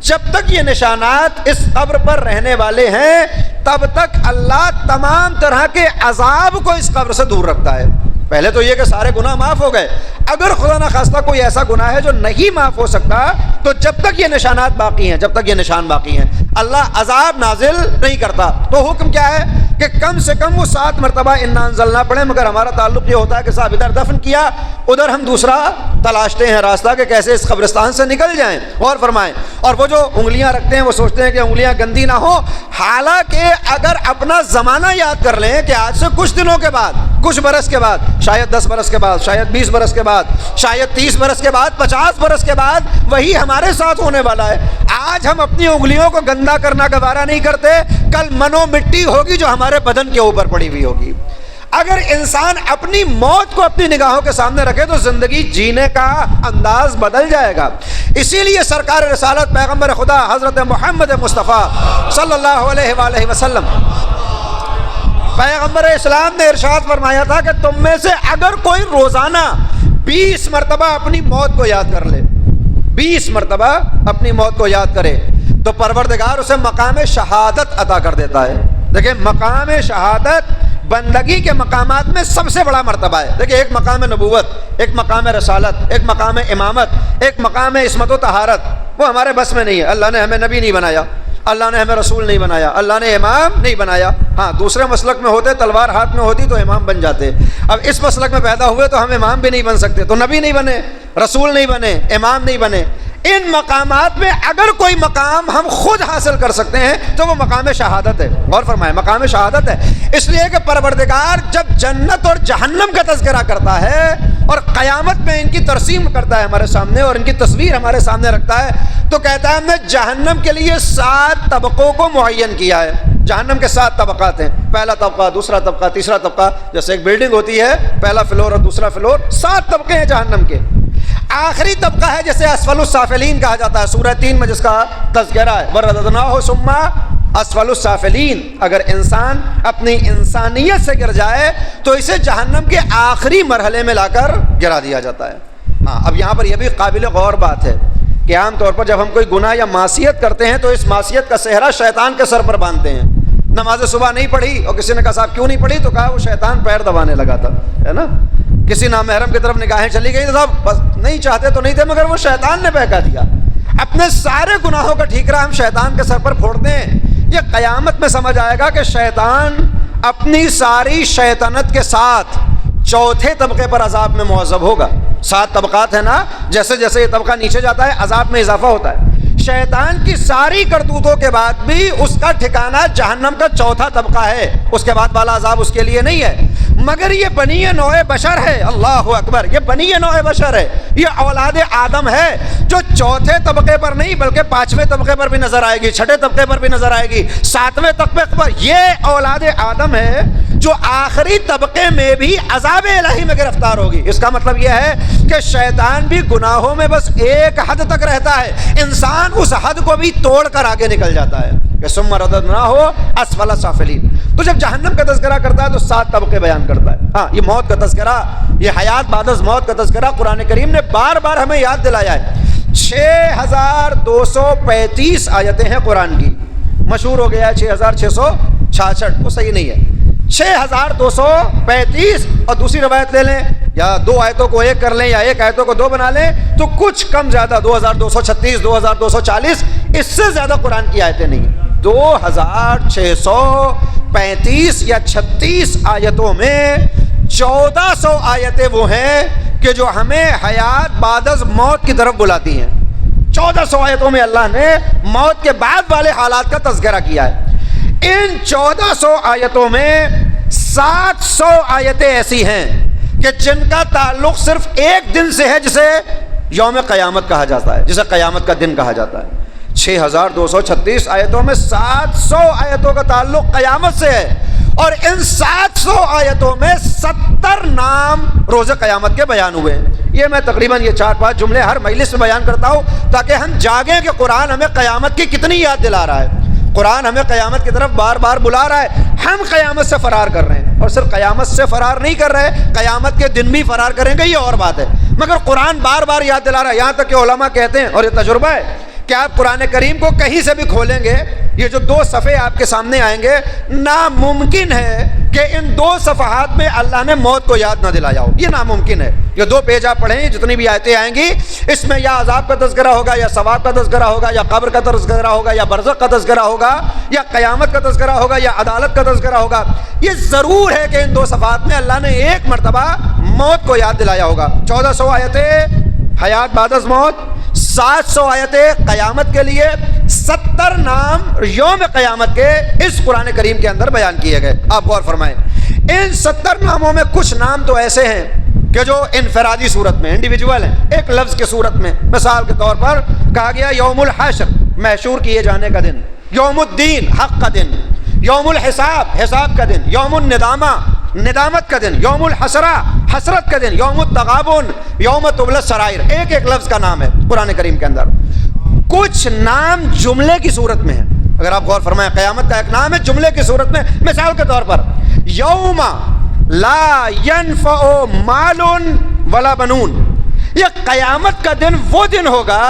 جب تک یہ نشانات اس قبر پر رہنے والے ہیں تب تک اللہ تمام طرح کے عذاب کو اس قبر سے دور رکھتا ہے۔ پہلے تو یہ کہ سارے گناہ معاف ہو گئے، اگر خدا نخواستہ کوئی ایسا گناہ ہے جو نہیں معاف ہو سکتا تو جب تک یہ نشانات باقی ہیں، جب تک یہ نشان باقی ہیں، اللہ عذاب نازل نہیں کرتا۔ تو حکم کیا ہے کہ کم سے کم وہ 7 مرتبہ انا انزلنا پڑھیں، مگر ہمارا تعلق یہ ہوتا ہے کہ صاحب ادھر دفن کیا، ادھر ہم دوسرا تلاشتے ہیں راستہ کہ کیسے اس قبرستان سے نکل جائیں۔ اور فرمائیں، اور وہ جو انگلیاں رکھتے ہیں وہ سوچتے ہیں کہ انگلیاں گندی نہ ہو، حالانکہ اگر اپنا زمانہ یاد کر لیں کہ آج سے کچھ دنوں کے بعد کچھ برس کے بعد، شاید 10 برس کے بعد، شاید 20 برس کے بعد، شاید 30 برس کے بعد، 50 برس کے بعد وہی ہمارے ساتھ ہونے والا ہے۔ آج ہم اپنی انگلیوں کو گندا کرنا گوارا نہیں کرتے، کل منو مٹی ہوگی جو ہمارے بدن کے اوپر پڑی ہوئی ہوگی۔ اگر انسان اپنی موت کو اپنی نگاہوں کے سامنے رکھے تو زندگی جینے کا انداز بدل جائے گا۔ اسی لیے سرکار رسالت پیغمبر خدا حضرت محمد مصطفیٰ صلی اللہ علیہ وآلہ وسلم، پیغمبر اسلام نے ارشاد فرمایا تھا کہ تم میں سے اگر کوئی روزانہ 20 مرتبہ اپنی موت کو یاد کر لے، 20 مرتبہ اپنی موت کو یاد کرے تو پروردگار اسے مقام شہادت عطا کر دیتا ہے۔ دیکھیں، مقام شہادت بندگی کے مقامات میں سب سے بڑا مرتبہ ہے۔ دیکھیں، ایک مقام نبوت، ایک مقام رسالت، ایک مقام امامت، ایک مقام عصمت و طہارت، وہ ہمارے بس میں نہیں ہے۔ اللہ نے ہمیں نبی نہیں بنایا، اللہ نے ہمیں رسول نہیں بنایا، اللہ نے امام نہیں بنایا۔ ہاں، دوسرے مسلک میں ہوتے، تلوار ہاتھ میں ہوتی تو امام بن جاتے۔ اب اس مسلک میں پیدا ہوئے تو ہم امام بھی نہیں بن سکتے، تو نبی نہیں بنے، رسول نہیں بنے، امام نہیں بنے۔ ان مقامات میں اگر کوئی مقام ہم خود حاصل کر سکتے ہیں تو وہ مقام شہادت ہے۔ غور فرمائیں، مقام شہادت ہے، اس لیے کہ پروردگار جب جنت اور جہنم کا تذکرہ کرتا ہے اور قیامت میں ان کی ترسیم کرتا ہے ہمارے سامنے اور ان کی تصویر ہمارے سامنے رکھتا ہے تو کہتا ہے ہم نے جہنم کے لیے 7 طبقوں کو معین کیا ہے۔ جہنم کے 7 طبقات ہیں، پہلا طبقہ، دوسرا طبقہ، تیسرا طبقہ، جیسے ایک بلڈنگ ہوتی ہے، پہلا فلور اور دوسرا فلور، 7 طبقے ہیں جہنم کے۔ آخری طبقہ ہے جسے اسفل السافلین کہا جاتا ہے، سورہ 3 میں جس کا تذکرہ ہے، وَرَدَدْنَاهُ ثُمَّ اسفل السافلین۔ اگر انسان اپنی انسانیت سے گر جائے تو اسے جہنم کے آخری مرحلے میں لا کر گرا دیا جاتا ہے۔ ہاں، اب یہاں پر یہ بھی قابل غور بات ہے کہ عام طور پر جب ہم کوئی گناہ یا معصیت کرتے ہیں تو اس معصیت کا صحرا شیطان کے سر پر باندھتے ہیں۔ نماز صبح نہیں پڑھی اور کسی نے کہا صاحب کیوں نہیں پڑھی، تو کہا وہ شیطان پیر دبانے لگا تھا، ہے نا۔ کسی نامحرم کی طرف نگاہیں چلی گئی تو صاحب بس نہیں چاہتے تو نہیں تھے مگر وہ شیطان نے بہکا دیا۔ اپنے سارے گناہوں کا ٹھیکرا ہم شیطان کے سر پر پھوڑتے ہیں۔ یہ قیامت میں سمجھ آئے گا کہ شیطان اپنی ساری شیطنت کے ساتھ 4تھے طبقے پر عذاب میں معذب ہوگا۔ 7 طبقات ہیں نا، جیسے جیسے یہ طبقہ نیچے جاتا ہے عذاب میں اضافہ ہوتا ہے۔ شیطان کی ساری کرتوتوں کے بعد بھی اس کا ٹھکانہ جہنم کا 4تھا طبقہ ہے، اس کے بعد والا عذاب اس کے لیے نہیں ہے۔ مگر یہ بنی نوع بشر ہے، اللہ اکبر، یہ بنی نوع بشر ہے، یہ اولاد آدم ہے جو 4تھے طبقے پر نہیں بلکہ 5ویں طبقے پر بھی نظر آئے گی، 6ٹھے طبقے پر بھی نظر آئے گی، 7ویں طبقے پر۔ یہ اولاد آدم ہے جو آخری طبقے میں بھی عذاب الہی میں گرفتار ہوگی۔ اس کا مطلب یہ ہے کہ شیطان بھی گناہوں میں بس ایک حد تک رہتا ہے، انسان اس حد کو بھی توڑ کر آگے نکل جاتا ہے کہ ثم رددناہ اسفل سافلین۔ تو جب جہنم کا تذکرہ کرتا ہے تو 7 طبقے بیان کرتا ہے۔ ہاں، یہ موت کا تذکرہ، یہ حیات بعد از موت کا تذکرہ قرآن کریم نے بار بار ہمیں یاد دلایا ہے۔ 6235 آیتیں ہیں قرآن کی، مشہور ہو گیا ہے 6666، وہ صحیح نہیں ہے۔ 6235 اور دوسری روایت لے لیں یا 2 آیتوں کو 1 کر لیں یا 1 آیتوں کو 2 بنا لیں تو کچھ کم زیادہ 2236 2240 اس سے زیادہ قرآن کی آیتیں نہیں ہیں۔ 2635 یا 36 آیتوں میں 1400 آیتیں وہ ہیں کہ جو ہمیں حیات بعد از موت کی طرف بلاتی ہیں۔ 1400 آیتوں میں اللہ نے موت کے بعد والے حالات کا تذکرہ کیا ہے۔ ان 1400 آیتوں میں 700 آیتیں ایسی ہیں کہ جن کا تعلق صرف ایک دن سے ہے جسے یوم قیامت کہا جاتا ہے، جسے قیامت کا دن کہا جاتا ہے۔ 6236 آیتوں میں 700 آیتوں کا تعلق قیامت سے ہے، اور ان 700 آیتوں میں 70 نام روز قیامت کے بیان ہوئے ہیں۔ یہ میں تقریباً یہ 4-5 جملے ہر مجلس میں بیان کرتا ہوں تاکہ ہم جاگیں کہ قرآن ہمیں قیامت کی کتنی یاد دلا رہا ہے۔ قرآن ہمیں قیامت کی طرف بار بار بلا رہا ہے، ہم قیامت سے فرار کر رہے ہیں، اور صرف قیامت سے فرار نہیں کر رہے، قیامت کے دن بھی فرار کریں گے، یہ اور بات ہے، مگر قرآن بار بار یاد دلا رہا ہے۔ یہاں تک کہ علماء کہتے ہیں، اور یہ تجربہ ہے، کہ آپ قرآن کریم کو کہیں سے بھی کھولیں گے، یہ جو 2 صفحے آپ کے سامنے آئیں گے، ناممکن ہے کہ ان 2 صفحات میں اللہ نے موت کو یاد نہ دلایا ہو، یہ ناممکن ہے۔ یہ 2 پیج آپ پڑھیں، جتنی بھی آیتیں آئیں گی اس میں یا عذاب کا تذکرہ ہوگا، یا ثواب کا تذکرہ ہوگا، یا قبر کا تذکرہ ہوگا، یا برزخ کا تذکرہ ہوگا، یا قیامت کا تذکرہ ہوگا، یا عدالت کا تذکرہ ہوگا۔ یہ ضرور ہے کہ ان 2 صفحات میں اللہ نے ایک مرتبہ موت کو یاد دلایا ہوگا۔ 1400 آیتیں حیات بعد از موت، 700 آیتیں قیامت کے لیے، 70 نام یوم قیامت کے اس قرآن کریم کے اندر بیان کیے گئے۔ آپ غور فرمائیں، ان 70 ناموں میں کچھ نام تو ایسے ہیں کہ جو انفرادی صورت میں انڈیویجول ہیں، ایک لفظ کی صورت میں. مثال کے طور پر کہا گیا یوم الحشر، محشور کیے جانے کا دن، یوم الدین، حق کا دن، یوم الحساب، حساب کا دن، یوم الندامہ، ندامت کا دن، یوم الحسرہ، حسرت کا دن، یوم التغابن، یوم تبلی السرائر. ایک ایک لفظ کا نام ہے قرآن کریم کے اندر. کچھ نام جملے کی صورت میں ہیں. اگر آپ غور فرمائیں، قیامت کا ایک نام ہے جملے کی صورت میں. مثال کے طور پر یوم لا ينفع مال ولا بنون، یہ قیامت کا دن وہ دن ہوگا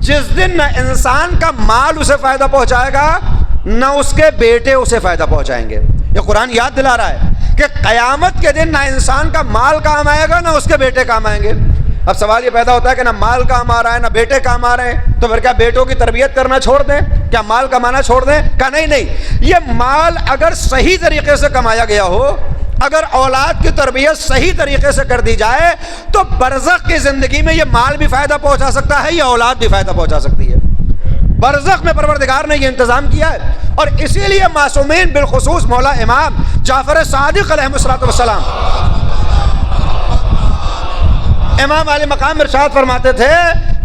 جس دن نہ انسان کا مال اسے فائدہ پہنچائے گا نہ اس کے بیٹے اسے فائدہ پہنچائیں گے. یہ قرآن یاد دلا رہا ہے کہ قیامت کے دن نہ انسان کا مال کام آئے گا نہ اس کے بیٹے کام آئیں گے. اب سوال یہ پیدا ہوتا ہے کہ نہ مال کام آ رہا ہے نہ بیٹے کام آ رہے ہیں، تو پھر کیا بیٹوں کی تربیت کرنا چھوڑ دیں؟ کیا مال کمانا چھوڑ دیں؟ کہا نہیں، یہ مال اگر صحیح طریقے سے کمایا گیا ہو، اگر اولاد کی تربیت صحیح طریقے سے کر دی جائے تو برزخ کی زندگی میں یہ مال بھی فائدہ پہنچا سکتا ہے، یہ اولاد بھی فائدہ پہنچا سکتی ہے. برزخ میں پروردگار نے یہ انتظام کیا ہے. اور اسی لیے معصومین بالخصوص مولا امام جعفر صادق علیہ الصلوۃ والسلام، امام علی مقام ارشاد فرماتے تھے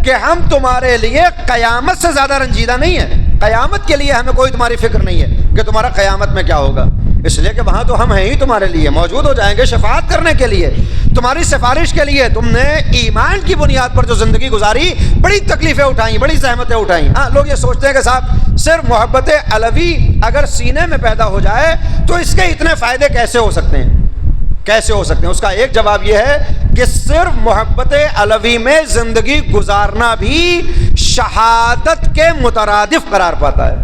کہ ہم تمہارے لیے قیامت سے زیادہ رنجیدہ نہیں ہیں. قیامت کے لیے ہمیں کوئی تمہاری فکر نہیں ہے کہ تمہارا قیامت میں کیا ہوگا، اس لیے کہ وہاں تو ہم ہیں ہی تمہارے لیے، موجود ہو جائیں گے شفاعت کرنے کے لیے، تمہاری سفارش کے لیے. تم نے ایمان کی بنیاد پر جو زندگی گزاری، بڑی تکلیفیں اٹھائیں، بڑی زحمتیں اٹھائیں. ہاں، لوگ یہ سوچتے ہیں کہ صاحب صرف محبت علوی اگر سینے میں پیدا ہو جائے تو اس کے اتنے فائدے کیسے ہو سکتے ہیں؟ کیسے ہو سکتے ہیں؟ اس کا ایک جواب یہ ہے کہ صرف محبت علوی میں زندگی گزارنا بھی شہادت کے مترادف قرار پاتا ہے.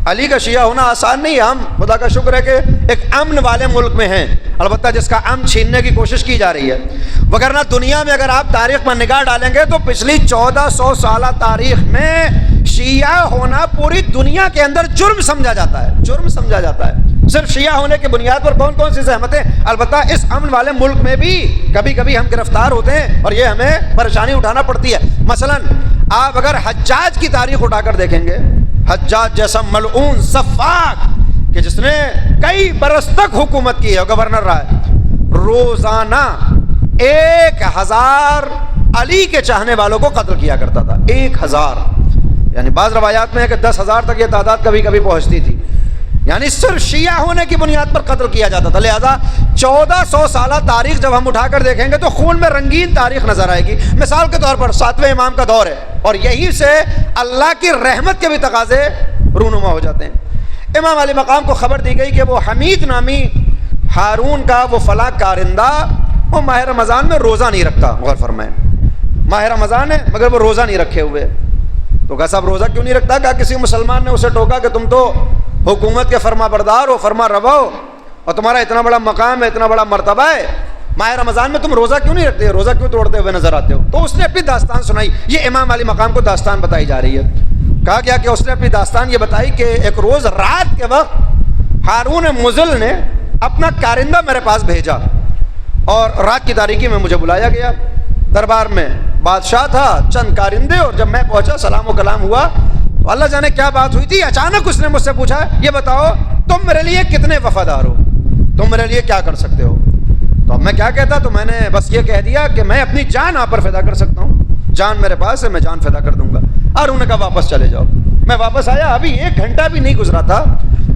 علی کا شیعہ ہونا آسان نہیں ہے. ہم خدا کا شکر ہے کہ ایک امن والے ملک میں ہیں، البتہ جس کا امن چھیننے کی کوشش کی جا رہی ہے. وگرنہ دنیا میں اگر آپ تاریخ پر نگاہ ڈالیں گے تو پچھلی 1400 سالہ تاریخ میں شیعہ ہونا پوری دنیا کے اندر جرم سمجھا جاتا ہے، جرم سمجھا جاتا ہے. صرف شیعہ ہونے کی بنیاد پر کون کون سی زحمتیں. البتہ اس امن والے ملک میں بھی کبھی کبھی ہم گرفتار ہوتے ہیں اور یہ ہمیں پریشانی اٹھانا پڑتی ہے. مثلا آپ اگر حجاج کی تاریخ اٹھا کر دیکھیں گے، حجاج جیسا ملعون سفاک کہ جس نے کئی برس تک حکومت کی ہے، گورنر رہا ہے، روزانہ 1000 علی کے چاہنے والوں کو قتل کیا کرتا تھا. 1000، یعنی بعض روایات میں ہے کہ 10,000 تک یہ تعداد کبھی کبھی پہنچتی تھی. یعنی صرف شیعہ ہونے کی بنیاد پر قتل کیا جاتا تھا. لہذا 1400 سالہ تاریخ جب ہم اٹھا کر دیکھیں گے تو خون میں رنگین تاریخ نظر آئے گی. مثال کے طور پر 7ویں امام کا دور ہے اور یہیں سے اللہ کی رحمت کے بھی تقاضے رونما ہو جاتے ہیں. امام علی مقام کو خبر دی گئی کہ وہ حمید نامی ہارون کا وہ فلاں کارندہ وہ ماہ رمضان میں روزہ نہیں رکھتا. غور فرمائیں، ماہ رمضان ہے مگر وہ روزہ نہیں رکھے ہوئے. تو کہا صاحب روزہ کیوں نہیں رکھتا؟ کہا کسی مسلمان نے اسے ٹوکا کہ تم تو حکومت کے فرما بردار ہو، فرما روا ہو، اور تمہارا اتنا بڑا مقام ہے، اتنا بڑا مرتبہ ہے، ماہ رمضان میں تم روزہ کیوں نہیں رکھتے، روزہ کیوں توڑتے ہوئے نظر آتے ہو؟ تو اس نے اپنی داستان سنائی. یہ امام علی مقام کو داستان بتائی جا رہی ہے. کہا گیا کہ اس نے اپنی داستان یہ بتائی کہ ایک روز رات کے وقت ہارون مزل نے اپنا کارندہ میرے پاس بھیجا اور رات کی تاریکی میں مجھے بلایا گیا. دربار میں بادشاہ تھا، چند کارندے، اور جب میں پہنچا سلام و کلام ہوا. اللہ جانے کیا بات ہوئی تھی، اچانک اس نے مجھ سے پوچھا یہ بتاؤ تم میرے لیے کتنے وفادار ہو، تم میرے لیے کیا کر سکتے ہو؟ تو اب میں کیا کہتا؟ تو میں نے بس یہ کہہ دیا کہ میں اپنی جان آپ پر فدا کر سکتا ہوں، جان میرے پاس ہے، میں جان فدا کر دوں گا. اور انہوں نے کہا واپس چلے جاؤ. میں واپس آیا، ابھی 1 گھنٹہ بھی نہیں گزرا تھا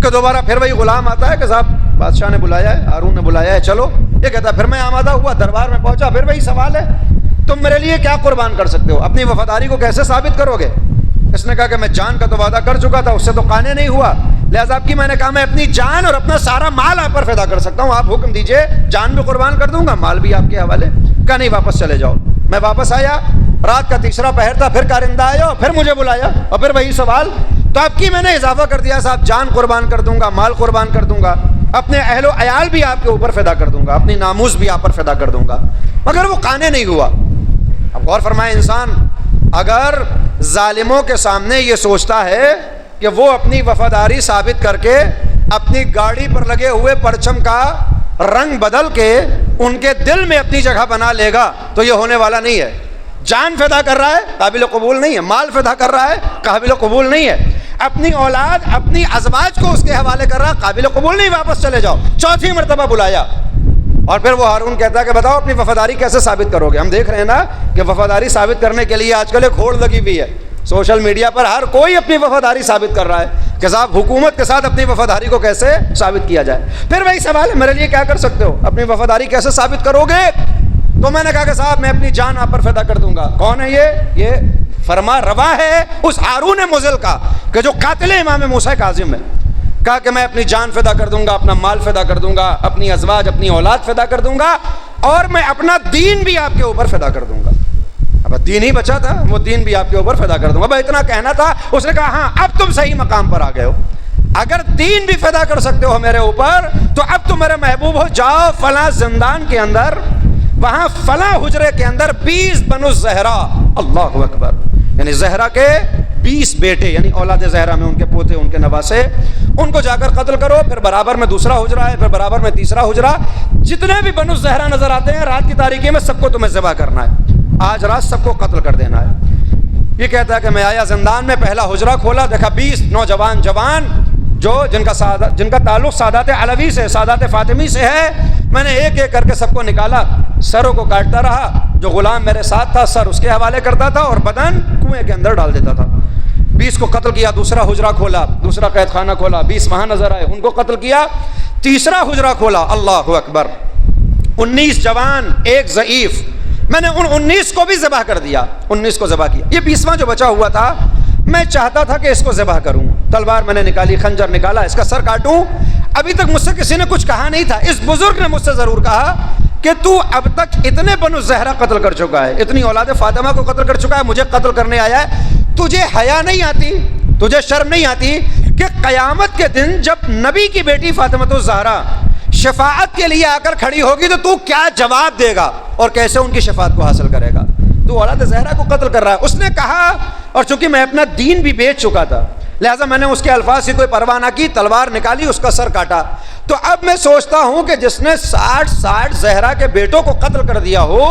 کہ دوبارہ پھر وہی غلام آتا ہے کہ صاحب بادشاہ نے بلایا ہے، ہارون نے بلایا ہے، چلو. یہ کہتا پھر میں آمادہ ہوا، دربار میں پہنچا، پھر وہی سوال ہے تم میرے لیے کیا قربان کر سکتے ہو، اپنی وفاداری کو کیسے ثابت کرو گے؟ اس نے کہا کہ میں جان کا تو وعدہ کر چکا تھا، اس سے تو قانے نہیں ہوا، لہٰذا آپ کی میں نے کہا میں اپنی جان اور اپنا سارا مال آپ پر فدا کر سکتا ہوں، آپ حکم دیجئے، جان بھی قربان کر دوں گا، مال بھی آپ کے حوالے. کہا نہیں واپس چلے جاؤ. میں واپس آیا، رات کا تیسرا پہر تھا، پھر کارندہ آیا اور پھر مجھے بلایا اور پھر وہی سوال. تو آپ کی میں نے اضافہ کر دیا صاحب، جان قربان کر دوں گا، مال قربان کر دوں گا، اپنے اہل و عیال بھی آپ کے اوپر فدا کر دوں گا، اپنی ناموس بھی آپ پر فدا کر دوں گا، مگر وہ قانے نہیں ہوا. اب غور فرمائے، انسان اگر ظالموں کے سامنے یہ سوچتا ہے کہ وہ اپنی وفاداری ثابت کر کے اپنی گاڑی پر لگے ہوئے پرچم کا رنگ بدل کے ان کے دل میں اپنی جگہ بنا لے گا تو یہ ہونے والا نہیں ہے. جان فدا کر رہا ہے، قابل قبول نہیں ہے. مال فدا کر رہا ہے، قابل قبول نہیں ہے. اپنی اولاد اپنی ازواج کو اس کے حوالے کر رہا، قابل قبول نہیں، واپس چلے جاؤ۔ چوتھی مرتبہ بلایا اور پھر وہ ہارون کہتا ہے کہ بتاؤ اپنی وفاداری کیسے ثابت کرو گے؟ ہم دیکھ رہے ہیں نا کہ وفاداری ثابت کرنے کے لیے آج کل ایک ہوڑ لگی ہوئی ہے، سوشل میڈیا پر ہر کوئی اپنی وفاداری ثابت کر رہا ہے کہ صاحب حکومت کے ساتھ اپنی وفاداری کو کیسے ثابت کیا جائے۔ پھر وہی سوال ہے میرے لیے، کیا کر سکتے ہو؟ اپنی وفاداری کیسے ثابت کرو گے؟ تو میں نے کہا کہ صاحب میں اپنی جان آپ پر فدا کر دوں گا۔ کون ہے یہ فرما روا ہے اس ہارون مزل کا کہ جو قاتل امام موسیٰ کاظم ہے۔ کہا کہ میں اپنی جان فدا کر دوں گا، اپنا مال فدا کر دوں گا، اپنی ازواج اپنی اولاد فدا کر دوں گا، اور میں اپنا دین بھی آپ کے اوپر فدا کر دوں گا۔ اب دین ہی بچا تھا، وہ دین بھی آپ کے اوپر فدا کر دوں گا۔ بھائی اتنا کہنا تھا۔ اس نے کہا ہاں اب تم صحیح مقام پر آ گئے ہو، اگر دین بھی فدا کر سکتے ہو میرے اوپر تو اب تم میرے محبوب ہو۔ جاؤ فلاں زندان کے اندر، وہاں فلاں حجرے کے اندر 20 بنو زہرا، اللہ اکبر، یعنی زہرا کے 20 بیٹے، یعنی اولاد زہرا میں ان کے پوتے ان کے نواسے، ان کو جا کر قتل کرو۔ پھر برابر میں دوسرا حجرہ ہے، پھر برابر میں تیسرا حجرہ، جتنے بھی بنو زہرا نظر آتے ہیں رات کی تاریکی میں سب کو تمہیں ذبح کرنا ہے، آج رات سب کو قتل کر دینا ہے۔ یہ کہتا ہے کہ میں آیا زندان میں، پہلا حجرہ کھولا، دیکھا 20 نوجوان جوان جو جن کا تعلق سادات علوی سے، سادات فاطمی سے ہے۔ میں نے ایک ایک کر کے سب کو نکالا، سروں کو کاٹتا رہا، جو غلام میرے ساتھ تھا سر اس کے حوالے کرتا تھا اور بدن کنویں کے اندر ڈال دیتا تھا۔ 20 کو قتل کیا، دوسرا حجرہ کھولا، دوسرا قید خانہ کھولا، 20 وہاں نظر آئے، ان کو قتل کیا۔ تیسرا حجرہ کھولا، اللہ اکبر، 19 جوان ایک ضعیف، میں نے ان 19 کو بھی ذبح کر دیا، 19 کو ذبح کیا۔ یہ 20واں جو بچا ہوا تھا میں چاہتا تھا کہ اس کو ذبح کروں، تلوار میں نے نکالی، خنجر نکالا، اس کا سر کاٹوں۔ ابھی تک مجھ سے کسی نے کچھ کہا نہیں تھا، اس بزرگ نے مجھ سے ضرور کہا کہ تو اب تک اتنے بنو زہرا قتل کر چکا ہے، اتنی اولاد فاطمہ کو قتل کر چکا ہے، مجھے قتل کرنے آیا ہے، تجھے حیا نہیں آتی، تجھے شرم نہیں آتی کہ قیامت کے دن جب نبی کی بیٹی فاطمۃ الزہرا شفاعت کے لیے آ کر کھڑی ہوگی تو کیا جواب دے گا اور کیسے ان کی شفاعت کو حاصل کرے گا؟ تو اولاد زہرا کو قتل کر رہا ہے۔ اس نے کہا، اور چونکہ میں اپنا دین بھی بیچ چکا تھا لہٰذا میں نے اس کے الفاظ سے کوئی پرواہ نہ کی، تلوار نکالی، اس کا سر کاٹا۔ تو اب میں سوچتا ہوں کہ جس نے 60 زہرا کے بیٹوں کو قتل کر دیا ہو،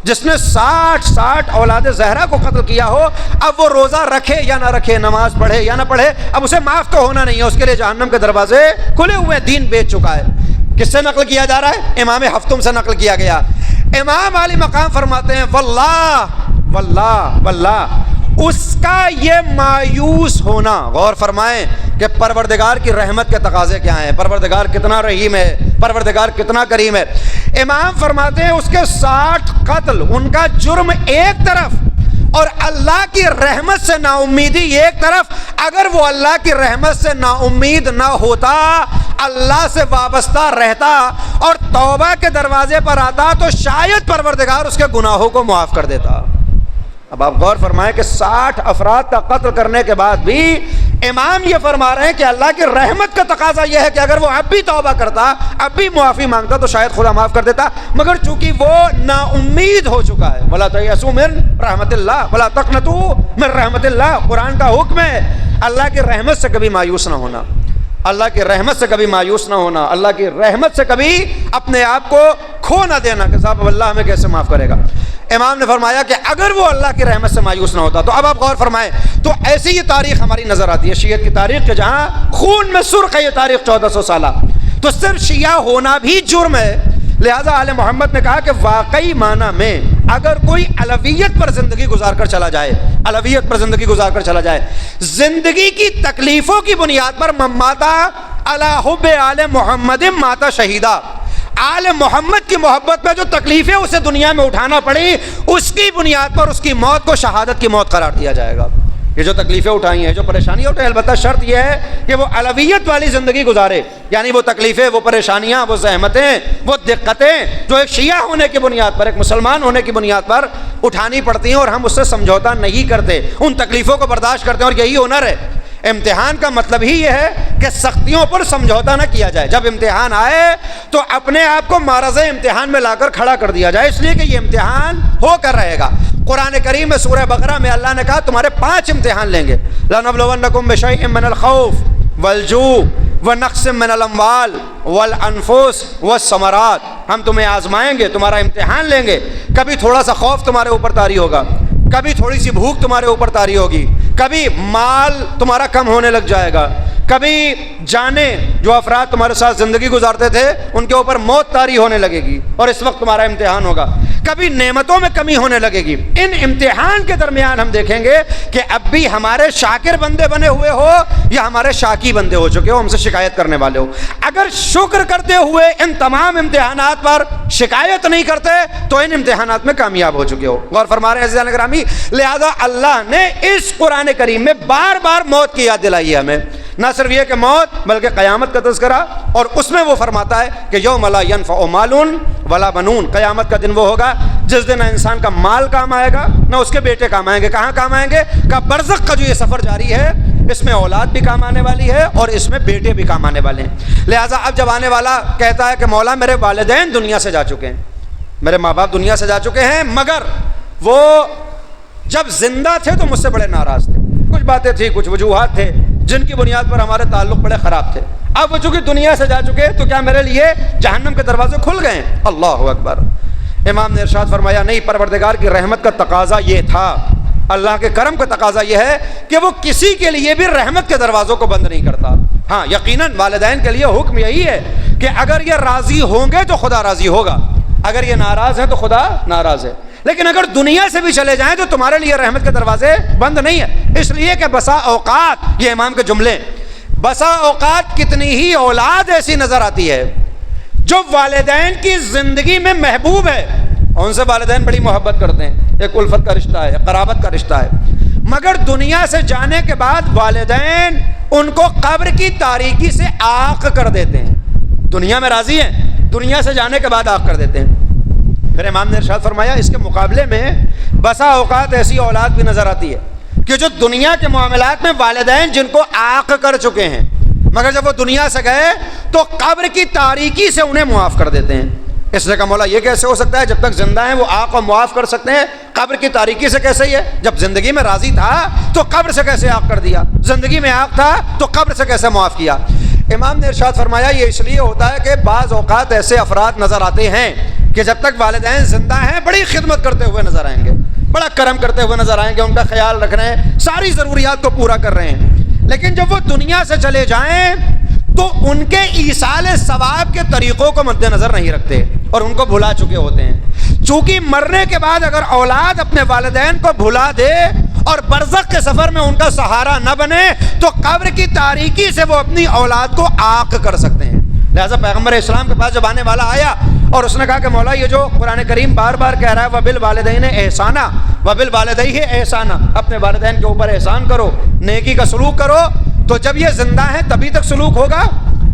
جس نے 60 اولاد زہرا کو قتل کیا ہو، اب وہ روزہ رکھے یا نہ رکھے، نماز پڑھے یا نہ پڑھے، اب اسے معاف تو ہونا نہیں ہے، اس کے لیے جہنم کے دروازے کھلے ہوئے، دین بیچ چکا ہے۔ کس سے نقل کیا جا رہا ہے؟ امام حفتم سے نقل کیا گیا۔ امام علی مقام فرماتے ہیں واللہ واللہ واللہ اس کا یہ مایوس ہونا، غور فرمائیں کہ پروردگار کی رحمت کے تقاضے کیا ہیں، پروردگار کتنا رحیم ہے، پروردگار کتنا کریم ہے۔ امام فرماتے ہیں اس کے 60 قتل، ان کا جرم ایک طرف اور اللہ کی رحمت سے نا امیدی ایک طرف۔ اگر وہ اللہ کی رحمت سے نا امید نہ ہوتا، اللہ سے وابستہ رہتا اور توبہ کے دروازے پر آتا تو شاید پروردگار اس کے گناہوں کو معاف کر دیتا۔ اب آپ غور فرمائیں کہ 60 افراد کا قتل کرنے کے بعد بھی امام یہ فرما رہے ہیں کہ اللہ کی رحمت کا تقاضا یہ ہے کہ اگر وہ اب بھی توبہ کرتا، اب بھی معافی مانگتا تو شاید خدا معاف کر دیتا، مگر چونکہ وہ نا امید ہو چکا ہے۔ وَلَا تَيْأَسُوا مِن رَحْمَتِ اللَّهِ وَلَا تَقْنَطُوا مِن رَحْمَتِ اللَّهِ، قرآن کا حکم ہے اللہ کی رحمت سے کبھی مایوس نہ ہونا، اللہ کی رحمت سے کبھی مایوس نہ ہونا، اللہ کی رحمت سے کبھی اپنے آپ کو کھو نہ دینا کہ صاحب اللہ ہمیں کیسے معاف کرے گا۔ امام نے فرمایا کہ اگر وہ اللہ کی رحمت سے مایوس نہ ہوتا تو اب آپ غور فرمائیں، تو ایسی یہ تاریخ ہماری نظر آتی ہے شیعت کی تاریخ کہ جہاں خون میں سرخ ہے یہ تاریخ 1400 سالہ، تو صرف شیعہ ہونا بھی جرم ہے۔ لہذا آل محمد نے کہا کہ واقعی معنی میں اگر کوئی علویت پر زندگی گزار کر چلا جائے، علویت پر زندگی گزار کر چلا جائے، زندگی کی تکلیفوں کی بنیاد پر مماتا علی حب آل محمد ماتا شہیدہ، آل محمد کی محبت پہ جو تکلیفیں اسے دنیا میں اٹھانا پڑی اس کی بنیاد پر اس کی موت کو شہادت کی موت قرار دیا جائے گا۔ یہ جو تکلیفیں اٹھائی ہیں، جو پریشانیاں اٹھائیں، البتہ شرط یہ ہے کہ وہ علویت والی زندگی گزارے، یعنی وہ تکلیفیں، وہ پریشانیاں، وہ زحمتیں، وہ دقتیں جو ایک شیعہ ہونے کی بنیاد پر، ایک مسلمان ہونے کی بنیاد پر اٹھانی پڑتی ہیں اور ہم اس سے سمجھوتا نہیں کرتے، ان تکلیفوں کو برداشت کرتے ہیں، اور یہی ہنر ہے۔ امتحان کا مطلب ہی یہ ہے کہ سختیوں پر سمجھوتا نہ کیا جائے، جب امتحان آئے تو اپنے آپ کو معرض امتحان میں لا کر کھڑا کر دیا جائے، اس لیے کہ یہ امتحان ہو کر رہے گا۔ قرآن کریم میں سورہ بقرہ میں اللہ نے کہا تمہارے 5 امتحان لیں گے، لَنَبْلُوَنَّكُمْ بِشَيْءٍ مِّنَ الْخَوْفِ وَالْجُوعِ وَنَقْصٍ مِّنَ الْأَمْوَالِ وَالْأَنفُسِ وَالثَّمَرَاتِ، ہم تمہیں آزمائیں گے، تمہارا امتحان لیں گے، کبھی تھوڑا سا خوف تمہارے اوپر طاری ہوگا، کبھی تھوڑی سی بھوک تمہارے اوپر طاری ہوگی، کبھی مال تمہارا کم ہونے لگ جائے گا، کبھی جانیں جو افراد تمہارے ساتھ زندگی گزارتے تھے ان کے اوپر موت طاری ہونے لگے گی اور اس وقت تمہارا امتحان ہوگا، کبھی نعمتوں میں کمی ہونے لگے گی۔ ان امتحان کے درمیان ہم دیکھیں گے کہ اب بھی ہمارے شاکر بندے بنے ہوئے ہو یا ہمارے شاکی بندے ہو چکے ہو، ہم سے شکایت کرنے والے ہو۔ اگر شکر کرتے ہوئے ان تمام امتحانات پر شکایت نہیں کرتے تو ان امتحانات میں کامیاب ہو چکے ہو۔ غور فرما رہے ہیں عزیزان گرامی، لہذا اللہ نے اس قرآن کریم میں بار بار موت کی یاد دلائی ہے ہمیں، نہ صرف یہ کہ موت بلکہ قیامت کا تذکرہ، اور اس میں وہ فرماتا ہے کہ یوم لا ینفع مال ولا بنون، قیامت کا دن وہ ہوگا جس دن نہ انسان کا مال کام آئے گا نہ اس کے بیٹے کام آئیں گے۔ کہاں کام آئیں گے؟ کہ برزخ کا جو یہ سفر جاری ہے اس میں اولاد بھی کام آنے والی ہے اور اس میں بیٹے بھی کام آنے والے ہیں۔ لہٰذا اب جب آنے والا کہتا ہے کہ مولا میرے والدین دنیا سے جا چکے ہیں، میرے ماں باپ دنیا سے جا چکے ہیں، مگر وہ جب زندہ تھے تو مجھ سے بڑے ناراض تھے، کچھ باتیں تھیں، کچھ وجوہات تھے جن کی بنیاد پر ہمارے تعلق بڑے خراب تھے، اب وہ چونکہ دنیا سے جا چکے تو کیا میرے لیے جہنم کے دروازے کھل گئے ہیں؟ اللہ اکبر۔ امام نے ارشاد فرمایا نہیں، پروردگار کی رحمت کا تقاضا یہ تھا، اللہ کے کرم کا تقاضا یہ ہے کہ وہ کسی کے لیے بھی رحمت کے دروازوں کو بند نہیں کرتا۔ ہاں یقیناً والدین کے لیے حکم یہی ہے کہ اگر یہ راضی ہوں گے تو خدا راضی ہوگا، اگر یہ ناراض ہیں تو خدا ناراض ہے، لیکن اگر دنیا سے بھی چلے جائیں تو تمہارے لیے رحمت کے دروازے بند نہیں ہیں۔ اس لیے کہ بسا اوقات، یہ امام کے جملے، بسا اوقات کتنی ہی اولاد ایسی نظر آتی ہے جو والدین کی زندگی میں محبوب ہے، اور ان سے والدین بڑی محبت کرتے ہیں، ایک الفت کا رشتہ ہے، قرابت کا رشتہ ہے، مگر دنیا سے جانے کے بعد والدین ان کو قبر کی تاریکی سے عاق کر دیتے ہیں۔ دنیا میں راضی ہیں، دنیا سے جانے کے بعد عاق کر دیتے ہیں۔ پھر امام نے ارشاد فرمایا اس کے مقابلے میں بسا اوقات ایسی اولاد بھی نظر آتی ہے کہ جو دنیا کے معاملات میں والدین جن کو عاق کر چکے ہیں، مگر جب وہ دنیا سے گئے تو قبر کی تاریکی سے انہیں معاف کر دیتے ہیں۔ اس نے کہا مولا یہ کیسے ہو سکتا ہے؟ جب تک زندہ ہیں وہ عاق اور معاف کر سکتے ہیں، قبر کی تاریکی سے کیسے ہی ہے؟ جب زندگی میں راضی تھا تو قبر سے کیسے عاق کر دیا؟ زندگی میں عاق تھا تو قبر سے کیسے معاف کیا؟ امام نے ارشاد فرمایا یہ اس لیے ہوتا ہے کہ بعض اوقات ایسے افراد نظر آتے ہیں کہ جب تک والدین زندہ ہیں بڑی خدمت کرتے ہوئے نظر آئیں گے، بڑا کرم کرتے ہوئے نظر آئیں گے، ان کا خیال رکھ رہے ہیں، ساری ضروریات کو پورا کر رہے ہیں، لیکن جب وہ دنیا سے چلے جائیں تو ان کے ایصال ثواب کے طریقوں کو مد نظر نہیں رکھتے اور ان کو بھلا چکے ہوتے ہیں۔ چونکہ مرنے کے بعد اگر اولاد اپنے والدین کو بھلا دے اور برزخ کے سفر میں ان کا سہارا نہ بنے تو قبر کی تاریکی سے وہ اپنی اولاد کو عاق کر سکتے ہیں۔ لہذا پیغمبر اسلام کے پاس جب آنے والا آیا اور اس نے کہا کہ مولا یہ جو قرآن کریم بار بار کہہ رہا ہے وَبِالْوَالِدَيْنِ احسانا، وَبِالْوَالِدَيْهِ احسانا، اپنے والدین کے اوپر احسان کرو، نیکی کا سلوک کرو، تو جب یہ زندہ ہیں تبھی تک سلوک ہوگا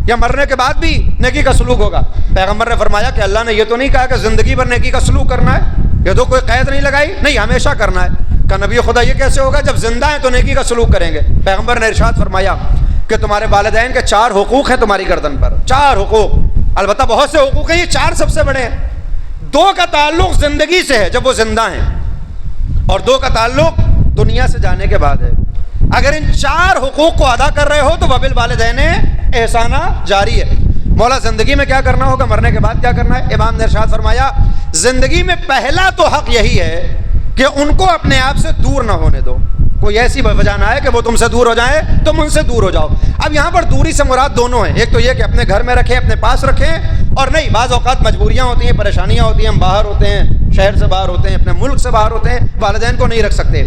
یا مرنے کے بعد بھی نیکی کا سلوک ہوگا؟ پیغمبر نے فرمایا کہ اللہ نے یہ تو نہیں کہا کہ زندگی بھر نیکی کا سلوک کرنا ہے، یہ تو کوئی قید نہیں لگائی، نہیں ہمیشہ کرنا ہے۔ کہ نبی خدا یہ کیسے ہوگا؟ جب زندہ ہیں تو نیکی کا سلوک کریں گے۔ پیغمبر نے ارشاد فرمایا کہ تمہارے والدین کے 4 حقوق ہیں تمہاری گردن پر، 4 حقوق، البتہ بہت سے حقوق ہیں، یہ 4 سب سے بڑے ہیں۔ 2 کا تعلق زندگی سے ہے جب وہ زندہ ہیں، اور 2 کا تعلق دنیا سے جانے کے بعد ہے۔ اگر ان 4 حقوق کو ادا کر رہے ہو تو وَبِالْوَالِدَيْنِ احسانا جاری ہے۔ مولا زندگی میں کیا کرنا ہوگا، مرنے کے بعد کیا کرنا ہے؟ امام نے ارشاد فرمایا زندگی میں پہلا تو حق یہی ہے کہ ان کو اپنے آپ سے دور نہ ہونے دو، کوئی ایسی وجہ نہ ہے کہ وہ تم سے دور ہو جائیں تم ان سے دور ہو جاؤ۔ اب یہاں پر دوری سے مراد دونوں ہیں، ایک تو یہ کہ اپنے گھر میں رکھیں، اپنے پاس رکھیں، اور نہیں بعض اوقات مجبوریاں ہوتی ہیں، پریشانیاں ہوتی ہیں، ہم باہر ہوتے ہیں، شہر سے باہر ہوتے ہیں، اپنے ملک سے باہر ہوتے ہیں، والدین کو نہیں رکھ سکتے،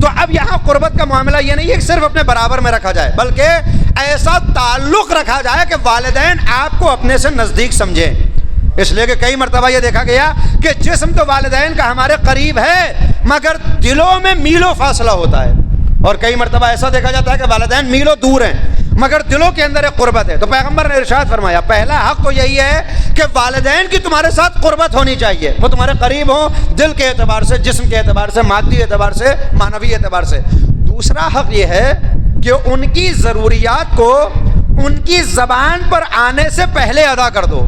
تو اب یہاں قربت کا معاملہ یہ نہیں ہے کہ صرف اپنے برابر میں رکھا جائے، بلکہ ایسا تعلق رکھا جائے کہ والدین آپ کو اپنے سے نزدیک سمجھیں۔ اس لیے کہ کئی مرتبہ یہ دیکھا گیا کہ جسم تو والدین کا ہمارے قریب ہے مگر دلوں میں میلوں فاصلہ ہوتا ہے، اور کئی مرتبہ ایسا دیکھا جاتا ہے کہ والدین میلوں دور ہیں مگر دلوں کے اندر ایک قربت ہے۔ تو پیغمبر نے ارشاد فرمایا پہلا حق تو یہی ہے کہ والدین کی تمہارے ساتھ قربت ہونی چاہیے، وہ تمہارے قریب ہوں، دل کے اعتبار سے، جسم کے اعتبار سے، مادی اعتبار سے، معنوی اعتبار سے۔ دوسرا حق یہ ہے کہ ان کی ضروریات کو ان کی زبان پر آنے سے پہلے ادا کر دو۔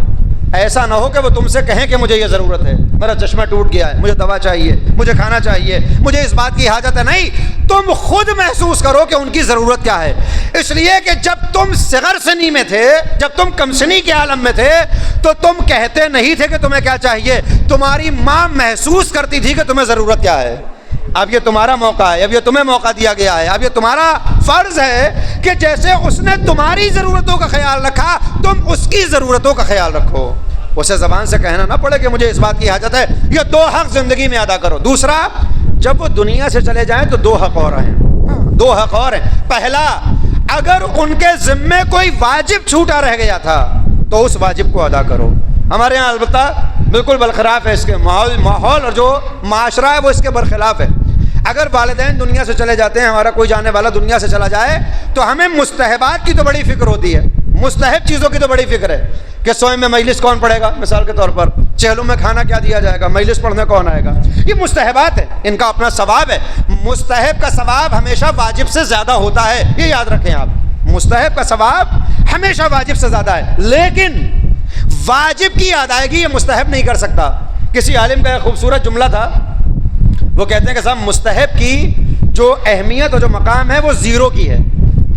ایسا نہ ہو کہ وہ تم سے کہیں کہ مجھے یہ ضرورت ہے، میرا چشمہ ٹوٹ گیا ہے، مجھے دوا چاہیے، مجھے کھانا چاہیے، مجھے اس بات کی حاجت ہے، نہیں، تم خود محسوس کرو کہ ان کی ضرورت کیا ہے۔ اس لیے کہ جب تم صغر سنی میں تھے، جب تم کم سنی کے عالم میں تھے تو تم کہتے نہیں تھے کہ تمہیں کیا چاہیے، تمہاری ماں محسوس کرتی تھی کہ تمہیں ضرورت کیا ہے۔ اب یہ تمہارا موقع ہے، اب یہ تمہیں موقع دیا گیا ہے، اب یہ تمہارا فرض ہے کہ جیسے اس نے تمہاری ضرورتوں کا خیال رکھا تم اس کی ضرورتوں کا خیال رکھو. اسے زبان سے کہنا نہ پڑے کہ مجھے اس بات کی حاجت ہے. یہ 2 حق زندگی میں ادا کرو. دوسرا، جب وہ دنیا سے چلے جائیں تو 2 حق اور ہیں. 2 حق اور ہیں. پہلا، اگر ان کے ذمے کوئی واجب چھوٹا رہ گیا تھا تو اس واجب کو ادا کرو. ہمارے یہاں البتہ بالکل برخلاف ہے، اس کے ماحول اور جو معاشرہ ہے وہ اس کے برخلاف ہے. اگر والدین دنیا سے چلے جاتے ہیں، ہمارا کوئی جانے والا دنیا سے چلا جائے تو ہمیں مستحبات کی تو بڑی فکر ہوتی ہے، مستحب چیزوں کی تو بڑی فکر ہے کہ سوئے میں مجلس کون پڑھے گا، مثال کے طور پر چہلوں میں کھانا کیا دیا جائے گا، مجلس پڑھنے کون آئے گا. یہ مستحبات ہے، ان کا اپنا ثواب ہے. مستحب کا ثواب ہمیشہ واجب سے زیادہ ہوتا ہے، یہ یاد رکھیں آپ. مستحب کا ثواب ہمیشہ واجب سے زیادہ ہے، لیکن واجب کی ادائیگی یہ مستحب نہیں کر سکتا. کسی عالم کا ایک خوبصورت جملہ تھا، وہ کہتے ہیں کہ صاحب مستحب کی جو اہمیت اور جو مقام ہے وہ 0 کی ہے.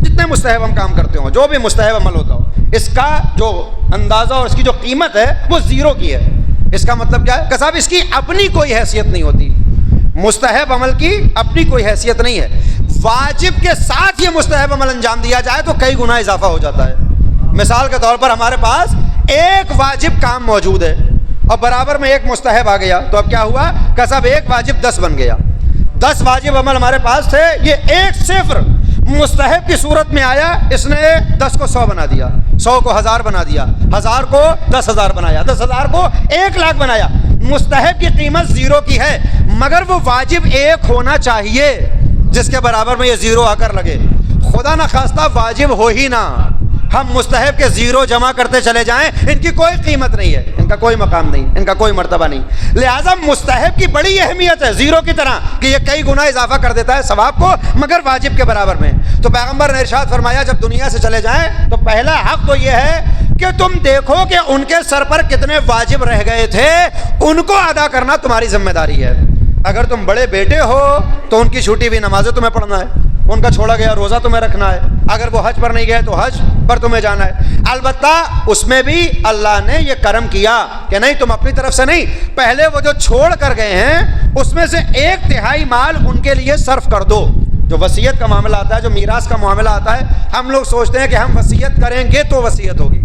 جتنے مستحب ہم کام کرتے ہوں، جو بھی مستحب عمل ہوتا ہو، اس کا جو اندازہ اور اس کی جو قیمت ہے وہ 0 کی ہے. اس کا مطلب کیا ہے کہ صاحب اس کی اپنی کوئی حیثیت نہیں ہوتی. مستحب عمل کی اپنی کوئی حیثیت نہیں ہے. واجب کے ساتھ یہ مستحب عمل انجام دیا جائے تو کئی گنا اضافہ ہو جاتا ہے. مثال کے طور پر ہمارے پاس ایک واجب کام موجود ہے اور برابر میں ایک مستحب آ گیا، تو اب کیا ہوا کہ صاحب ایک واجب 10 بن گیا. 10 واجب عمل ہمارے پاس تھے، یہ ایک صفر مستحب کی صورت میں آیا، اس نے 10 کو 100 بنا دیا، 100 کو 1000 بنا دیا، 1000 کو 10,000 بنایا، 10,000 کو 1,00,000 بنایا. مستحب کی قیمت 0 کی ہے، مگر وہ واجب ایک ہونا چاہیے جس کے برابر میں یہ 0 آ کر لگے. خدا نہ خواستہ واجب ہو ہی نہ، ہم مستحب کے 0 جمع کرتے چلے جائیں، ان کی کوئی قیمت نہیں ہے، ان کا کوئی مقام نہیں، ان کا کوئی مرتبہ نہیں. لہٰذا مستحب کی بڑی اہمیت ہے 0 کی طرح کہ یہ کئی گنا اضافہ کر دیتا ہے ثواب کو، مگر واجب کے برابر میں. تو پیغمبر نے ارشاد فرمایا جب دنیا سے چلے جائیں تو پہلا حق تو یہ ہے کہ تم دیکھو کہ ان کے سر پر کتنے واجب رہ گئے تھے، ان کو ادا کرنا تمہاری ذمہ داری ہے. اگر تم بڑے بیٹے ہو تو ان کی چھوٹی ہوئی نمازیں تمہیں پڑھنا ہے، ان کا چھوڑا گیا روزہ تمہیں رکھنا ہے. اگر وہ حج پر نہیں گئے تو حج پر تمہیں جانا ہے. البتہ اس میں بھی اللہ نے یہ کرم کیا کہ نہیں، تم اپنی طرف سے نہیں، پہلے وہ جو چھوڑ کر گئے ہیں اس میں سے 1/3 مال ان کے لیے صرف کر دو. جو وصیت کا معاملہ آتا ہے، جو میراث کا معاملہ آتا ہے، ہم لوگ سوچتے ہیں کہ ہم وصیت کریں گے تو وصیت ہوگی،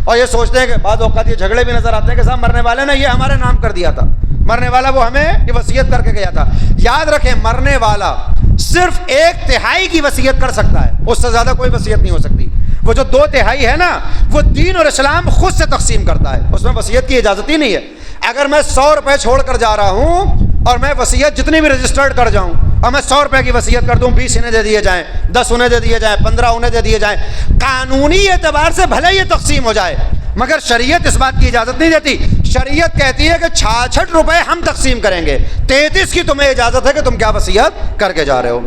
اور یہ سوچتے ہیں کہ بعض اوقات یہ جھگڑے بھی نظر آتے ہیں کہ صاحب مرنے والے نے یہ ہمارے نام کر دیا تھا، مرنے والا وہ ہمیں یہ وصیت کر کے گیا تھا. یاد رکھیں، مرنے والا صرف 1/3 کی وصیت کر سکتا ہے، اس سے زیادہ کوئی وصیت نہیں ہو سکتی. وہ جو 2/3 ہے نا، وہ دین اور اسلام خود سے تقسیم کرتا ہے، اس میں وصیت کی اجازت ہی نہیں ہے. اگر میں 100 روپے چھوڑ کر جا رہا ہوں اور میں وصیت جتنی بھی رجسٹرڈ کر جاؤں اور میں 100 روپے کی وصیت کر دوں، 20 انہیں دے دیے جائیں، 10 انہیں دے دیے جائیں، 15 انہیں دے دیے جائیں، قانونی اعتبار سے بھلے یہ تقسیم ہو جائے، مگر شریعت اس بات کی اجازت نہیں دیتی. شریعت کہتی ہے کہ 66 روپے ہم تقسیم کریں گے، 33 کی تمہیں اجازت ہے کہ تم کیا وصیت کر کے جا رہے ہو.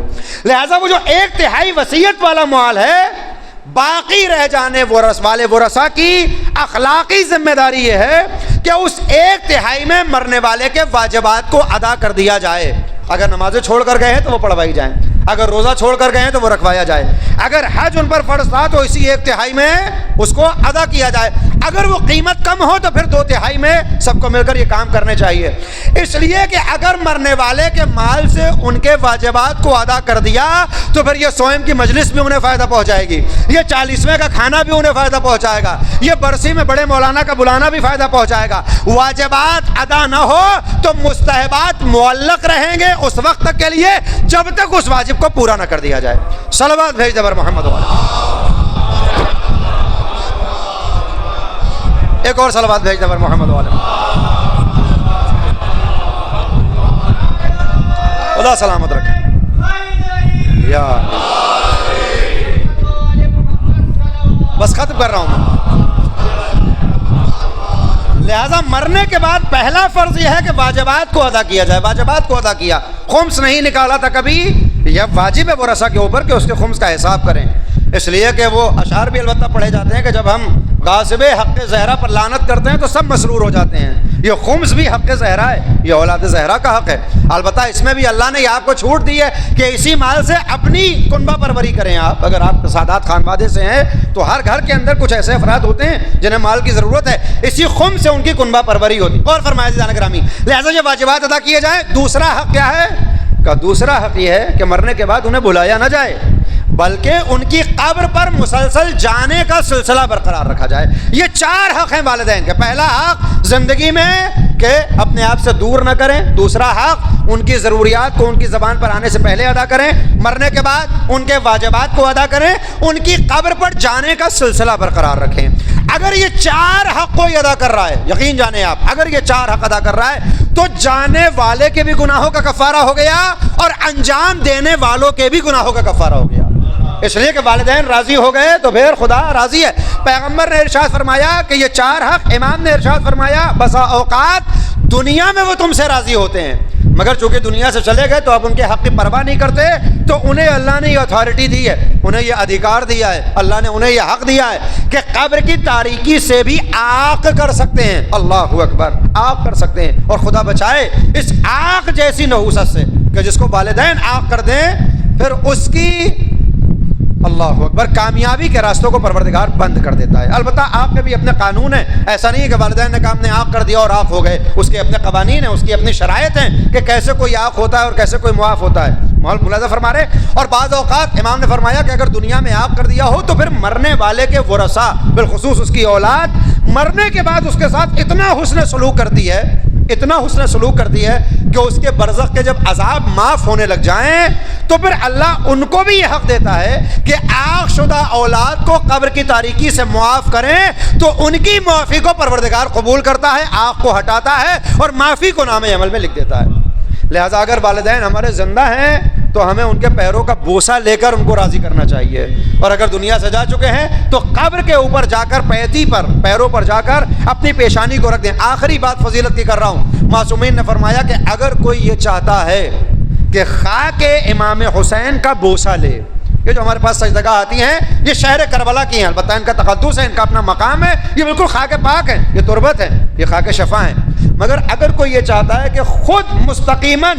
لہٰذا وہ جو 1/3 وصیت والا مال ہے، باقی رہ جانے والے ورثہ کی اخلاقی ذمہ داری یہ ہے کہ اس 1/3 میں مرنے والے کے واجبات کو ادا کر دیا جائے. اگر نمازیں چھوڑ کر گئے ہیں تو وہ پڑھوائی جائیں، اگر روزہ چھوڑ کر گئے ہیں تو وہ رکھوایا جائے، اگر حج ان پر فرض تھا تو اسی 1/3 میں اس کو ادا کیا جائے. اگر وہ قیمت کم ہو تو پھر 2/3 میں سب کو مل کر یہ کام کرنے چاہیے. اس لیے کہ اگر مرنے والے کے مال سے ان کے واجبات کو ادا کر دیا تو پھر یہ سوئم کی مجلس بھی انہیں فائدہ پہنچائے گی، یہ 40ویں کا کھانا بھی انہیں فائدہ پہنچائے گا، یہ برسی میں بڑے مولانا کا بلانا بھی فائدہ پہنچائے گا. واجبات ادا نہ ہو تو مستحبات معلق رہیں گے اس وقت تک کے لیے جب تک اس واجب کو پورا نہ کر دیا جائے. صلوات بھیج دے بر محمد والے. ایک اور صلوات بھیج دے بر محمد والے. خدا سلامت رکھے. یا بس ختم کر رہا ہوں میں. لہذا مرنے کے بعد پہلا فرض یہ ہے کہ واجبات کو ادا کیا جائے. واجبات کو ادا کیا، خمس نہیں نکالا تھا کبھی، یہ واجب ہے ورثہ کے اوپر کہ اس کے خمس کا حساب کریں. اس لیے کہ وہ اشعار بھی البتہ پڑھے جاتے ہیں کہ جب ہم غاصب حق زہرا پر لعنت کرتے ہیں تو سب مسرور ہو جاتے ہیں. یہ خمس بھی حق زہرا ہے، یہ اولاد زہرا کا حق ہے. البتہ اس میں بھی اللہ نے یہ آپ کو چھوٹ دی ہے کہ اسی مال سے اپنی کنبہ پروری کریں. آپ اگر آپ سادات خانوادے سے ہیں تو ہر گھر کے اندر کچھ ایسے افراد ہوتے ہیں جنہیں مال کی ضرورت ہے، اسی خمس سے ان کی کنبہ پروری ہوتی. اور فرمایا جانا گرامی، لہٰذا یہ واجبات ادا کیے جائیں. دوسرا حق کیا ہے کا دوسرا حق یہ ہے کہ مرنے کے بعد انہیں بلایا نہ جائے، بلکہ ان کی قبر پر مسلسل جانے کا سلسلہ برقرار رکھا جائے۔ یہ 4 حق ہیں والدین کے۔ پہلا حق زندگی میں کہ اپنے آپ سے دور نہ کریں، دوسرا حق ان کی ضروریات کو ان کی زبان پر آنے سے پہلے ادا کریں، مرنے کے بعد ان کے واجبات کو ادا کریں، ان کی قبر پر جانے کا سلسلہ برقرار رکھیں۔ اگر یہ 4 حق کوئی ادا کر رہا ہے، یقین جانیں آپ، اگر یہ 4 حق ادا کر رہا ہے تو جانے والے کے بھی گناہوں کا کفارہ ہو گیا اور انجام دینے والوں کے بھی گناہوں کا کفارہ ہو گیا، اس لیے کہ والدین راضی ہو گئے تو پھر خدا راضی ہے۔ پیغمبر نے ارشاد فرمایا کہ یہ 4 حق، امام نے ارشاد فرمایا بسا اوقات دنیا میں وہ تم سے راضی ہوتے ہیں، مگر چونکہ دنیا سے چلے گئے تو اب ان کے حق کی پرواہ نہیں کرتے، تو انہیں اللہ نے یہ اتھارٹی دی ہے، انہیں یہ ادھیکار دیا ہے، اللہ نے انہیں یہ حق دیا ہے کہ قبر کی تاریکی سے بھی آنکھ کر سکتے ہیں۔ اللہ اکبر، آنکھ کر سکتے ہیں، اور خدا بچائے اس آنکھ جیسی نحوست سے کہ جس کو والدین آنکھ کر دیں پھر اس کی اللہ اکبر کامیابی کے راستوں کو پروردگار بند کر دیتا ہے۔ البتہ آپ کے بھی اپنے قانون ہیں، ایسا نہیں ہے کہ والدین نے کام نے آنکھ کر دیا اور آنکھ ہو گئے، اس کے اپنے قوانین ہیں، اس کی اپنی شرائط ہیں کہ کیسے کوئی آنکھ ہوتا ہے اور کیسے کوئی معاف ہوتا ہے، ملاحظہ فرما رہے۔ اور بعض اوقات امام نے فرمایا کہ اگر دنیا میں آنکھ کر دیا ہو تو پھر مرنے والے کے ورثاء بالخصوص اس کی اولاد مرنے کے بعد اس کے ساتھ اتنا حسن سلوک کرتی ہے، اتنا حسن سلوک کرتی ہے کہ اس کے برزخ کے جب عذاب معاف ہونے لگ جائیں تو پھر اللہ ان کو بھی یہ حق دیتا ہے کہ آنکھ شدہ اولاد کو قبر کی تاریکی سے معاف کریں تو ان کی معافی کو پروردگار قبول کرتا ہے، آنکھ کو ہٹاتا ہے اور معافی کو نام عمل میں لکھ دیتا ہے۔ لہذا اگر والدین ہمارے زندہ ہیں تو ہمیں ان کے پیروں کا بوسہ لے کر ان کو راضی کرنا چاہیے، اور اگر دنیا سے جا چکے ہیں تو قبر کے اوپر جا کر پیتی پر، پیروں پر جا کر اپنی پیشانی کو رکھ دیں۔ آخری بات فضیلت کی کر رہا ہوں، معصومین نے فرمایا کہ اگر کوئی یہ چاہتا ہے کہ خاک امام حسین کا بوسہ لے، یہ جو ہمارے پاس سجدگاہ آتی ہیں یہ شہر کربلا کی ہیں، البتہ ان کا تقدس ہے، ان کا اپنا مقام ہے، یہ بالکل خاک پاک ہیں، یہ تربت ہے، یہ خاک شفا ہیں، مگر اگر کوئی یہ چاہتا ہے کہ خود مستقیماً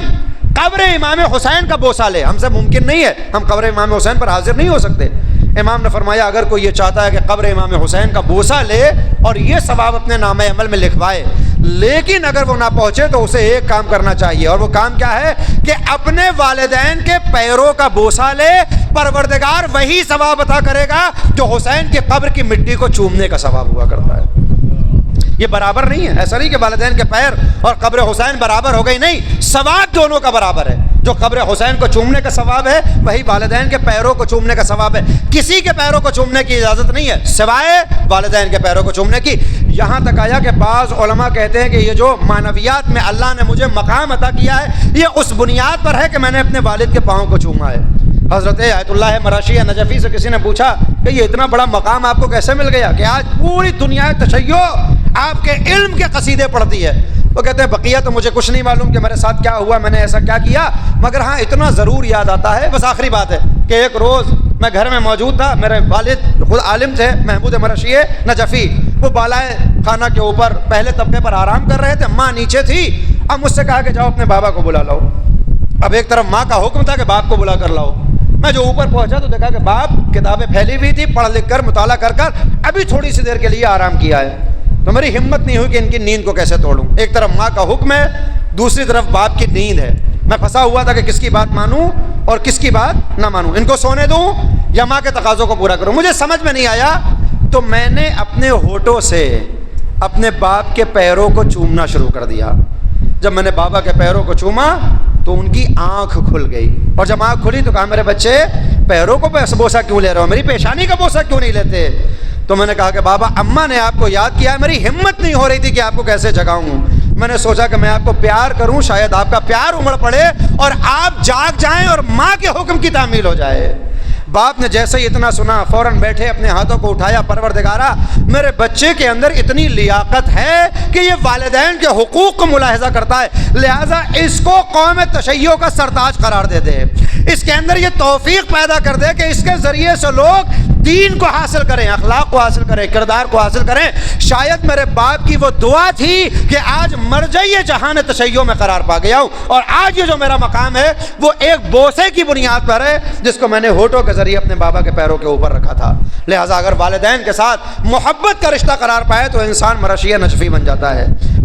قبر امام حسین کا بوسہ لے، ہم سے ممکن نہیں ہے، ہم قبر امام حسین پر حاضر نہیں ہو سکتے، امام نے فرمایا اگر کوئی یہ چاہتا ہے کہ قبر امام حسین کا بوسہ لے اور یہ ثواب اپنے نامہ عمل میں لکھوائے، لیکن اگر وہ نہ پہنچے تو اسے ایک کام کرنا چاہیے، اور وہ کام کیا ہے کہ اپنے والدین کے پیروں کا بوسہ لے، پروردگار وہی ثواب عطا کرے گا جو حسین کی قبر کی مٹی کو چومنے کا ثواب ہوا کرتا ہے۔ یہ برابر نہیں ہے، ایسا نہیں کہ والدین کے پیر اور قبر حسین برابر ہو گئی، نہیں، ثواب دونوں کا برابر ہے، جو قبر حسین کو چومنے کا ثواب ہے وہی والدین کے پیروں کو چومنے کا ثواب ہے۔ کسی کے پیروں کو چومنے کی اجازت نہیں ہے سوائے والدین کے پیروں کو چومنے کی۔ یہاں تک آیا کہ بعض علماء کہتے ہیں کہ یہ جو معنویات میں اللہ نے مجھے مقام عطا کیا ہے یہ اس بنیاد پر ہے کہ میں نے اپنے والد کے پاؤں کو چوما ہے۔ حضرت آیت اللہ مراشی نجفی سے کسی نے پوچھا کہ یہ اتنا بڑا مقام آپ کو کیسے مل گیا کہ آج پوری دنیا تشیع آپ کے علم کے قصیدے پڑھتی ہے؟ وہ کہتے ہیں بقیہ تو مجھے کچھ نہیں معلوم کہ میرے ساتھ کیا ہوا، میں نے ایسا کیا کیا، مگر ہاں اتنا ضرور یاد آتا ہے، بس آخری بات ہے کہ ایک روز میں گھر میں موجود تھا، میرے والد خود عالم تھے محمود مرشی نجفی، وہ بالائے خانہ کے اوپر پہلے طبقے پر آرام کر رہے تھے، ماں نیچے تھی، اب مجھ سے کہا کہ جاؤ اپنے بابا کو بلا لاؤ۔ اب ایک طرف ماں کا حکم تھا کہ باپ کو بلا کر لاؤ، میں جو اوپر پہنچا تو دیکھا کہ باپ کتابیں پھیلی ہوئی تھی، پڑھ لکھ کر مطالعہ کر کر ابھی تھوڑی سی دیر کے لیے آرام کیا ہے، تو میری ہمت نہیں ہوئی کہ ان کی نیند کو کیسے توڑوں۔ ایک طرف ماں کا حکم ہے، دوسری طرف باپ کی نیند ہے، میں پھنسا ہوا تھا کہ کس کی بات مانوں اور کس کی بات نہ مانوں، ان کو سونے دوں یا ماں کے تقاضوں کو پورا کروں، مجھے سمجھ میں نہیں آیا، تو میں نے اپنے ہونٹوں سے اپنے باپ کے پیروں کو چومنا شروع کر دیا۔ جب میں نے بابا کے پیروں کو چوما تو ان کی آنکھ کھل گئی، اور جب آنکھ کھلی تو کہا میرے بچے پیروں کو بوسہ کیوں لے رہے ہو، میری پیشانی کا بوسہ کیوں نہیں لیتے؟ تو میں نے کہا کہ بابا اماں نے آپ کو یاد کیا ہے، میری ہمت نہیں ہو رہی تھی کہ آپ کو کیسے جگاؤں، میں نے سوچا کہ میں آپ کو پیار کروں، شاید آپ کا پیار امڑ پڑے اور آپ جاگ جائیں اور ماں کے حکم کی تعمیل ہو جائے۔ باپ نے جیسے ہی اتنا سنا فوراً بیٹھے، اپنے ہاتھوں کو اٹھایا، پروردگارا میرے بچے کے اندر اتنی لیاقت ہے کہ یہ والدین کے حقوق کو ملاحظہ کرتا ہے، لہٰذا اس کو قوم تشیع کا سرتاج قرار دے دے، اس کے اندر یہ توفیق پیدا کر دے کہ اس کے ذریعے سے لوگ دین کو حاصل کریں، اخلاق کو حاصل کریں، کردار کو حاصل کریں۔ شاید میرے باپ کی وہ دعا تھی کہ آج مرجعی جہان تشیع میں قرار پا گیا ہوں، اور آج یہ جو میرا مقام ہے وہ ایک بوسے کی بنیاد پر ہے جس کو میں نے ہونٹوں کے ذریعے اپنے بابا کے پیروں کے اوپر رکھا تھا۔ لہٰذا اگر والدین کے ساتھ محبت کا رشتہ قرار پائے تو انسان مرشی نجفی بن جاتا ہے۔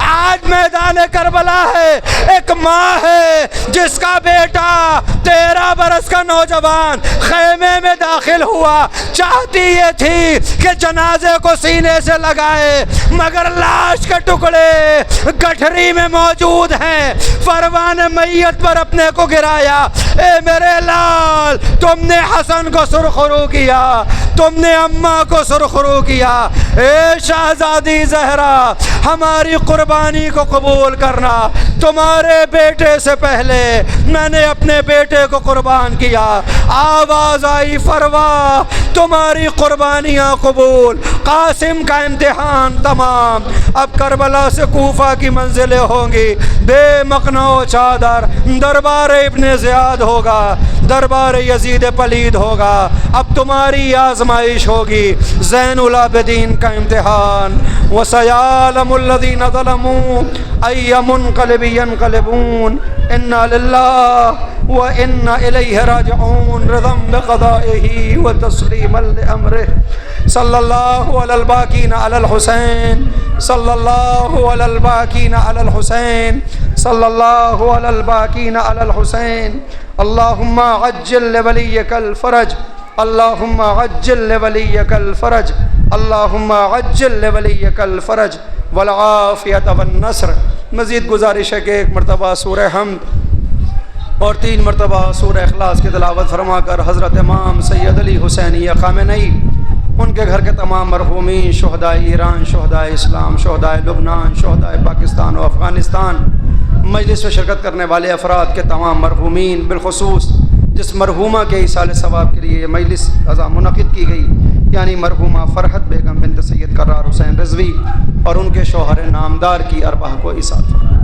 آج میدان کربلا ہے، ایک ماں ہے جس کا بیٹا 13 برس کا نوجوان خیمے میں داخل ہوا، چاہتی یہ تھی کہ جنازے کو سینے سے لگائے، مگر لاش کے ٹکڑے گٹھری میں موجود ہیں۔ پروان میت پر اپنے کو گرایا، اے میرے لال تم نے حسن کو سرخرو کیا، تم نے اماں کو سرخرو کیا، اے شہزادی زہرا ہماری قربانی کو قبول کرنا، تمہارے بیٹے سے پہلے میں نے اپنے بیٹے کو قربان کیا۔ آواز آئی فروا تمہاری قربانیاں قبول، قاسم کا امتحان تمام، اب کربلا سے کوفہ کی منزلیں ہوں گی، بے مقنع و چادر دربار ابن زیاد ہوگا، دربار یزید پلید ہوگا، اب تمہاری آزمائش ہوگی، زین العابدین کا امتحان۔ وَسَيَعْلَمُ الَّذِينَ ظَلَمُوا أَيَّ مُنقَلِبٍ يَنقَلِبُونَ إِنَّا لِلَّهِ وَإِنَّا إِلَيْهِ رَاجِعُونَ رِضًا بِقَضَائِهِ وَتَسْلِيمًا لِأَمْرِهِ صلی اللہ علی الباقین علی الحسین، صلی اللہ علی الباقین علی الحسین، صلی اللہ علی الباقین علی الحسین۔ اللہم عجل لولیک الفرج، اللہم عجل لولیک الفرج، اللہم عجل لولیک الفرج والعافیۃ والنصر۔ مزید گزارش ہے کہ ایک مرتبہ سورہ حمد اور 3 مرتبہ سورہ اخلاص کی تلاوت فرما کر حضرت امام سید علی حسینی خامنئی، ان کے گھر کے تمام مرحومین، شہدائے ایران، شہدائے اسلام، شہدائے لبنان، شہدائے پاکستان و افغانستان، مجلس میں شرکت کرنے والے افراد کے تمام مرحومین، بالخصوص جس مرحومہ کے ایصال ثواب کے لیے یہ مجلس عزا منعقد کی گئی، یعنی مرحومہ فرحت بیگم بنت سید کرار حسین رضوی اور ان کے شوہر نامدار کی ارواح کو ایصال فرمائے۔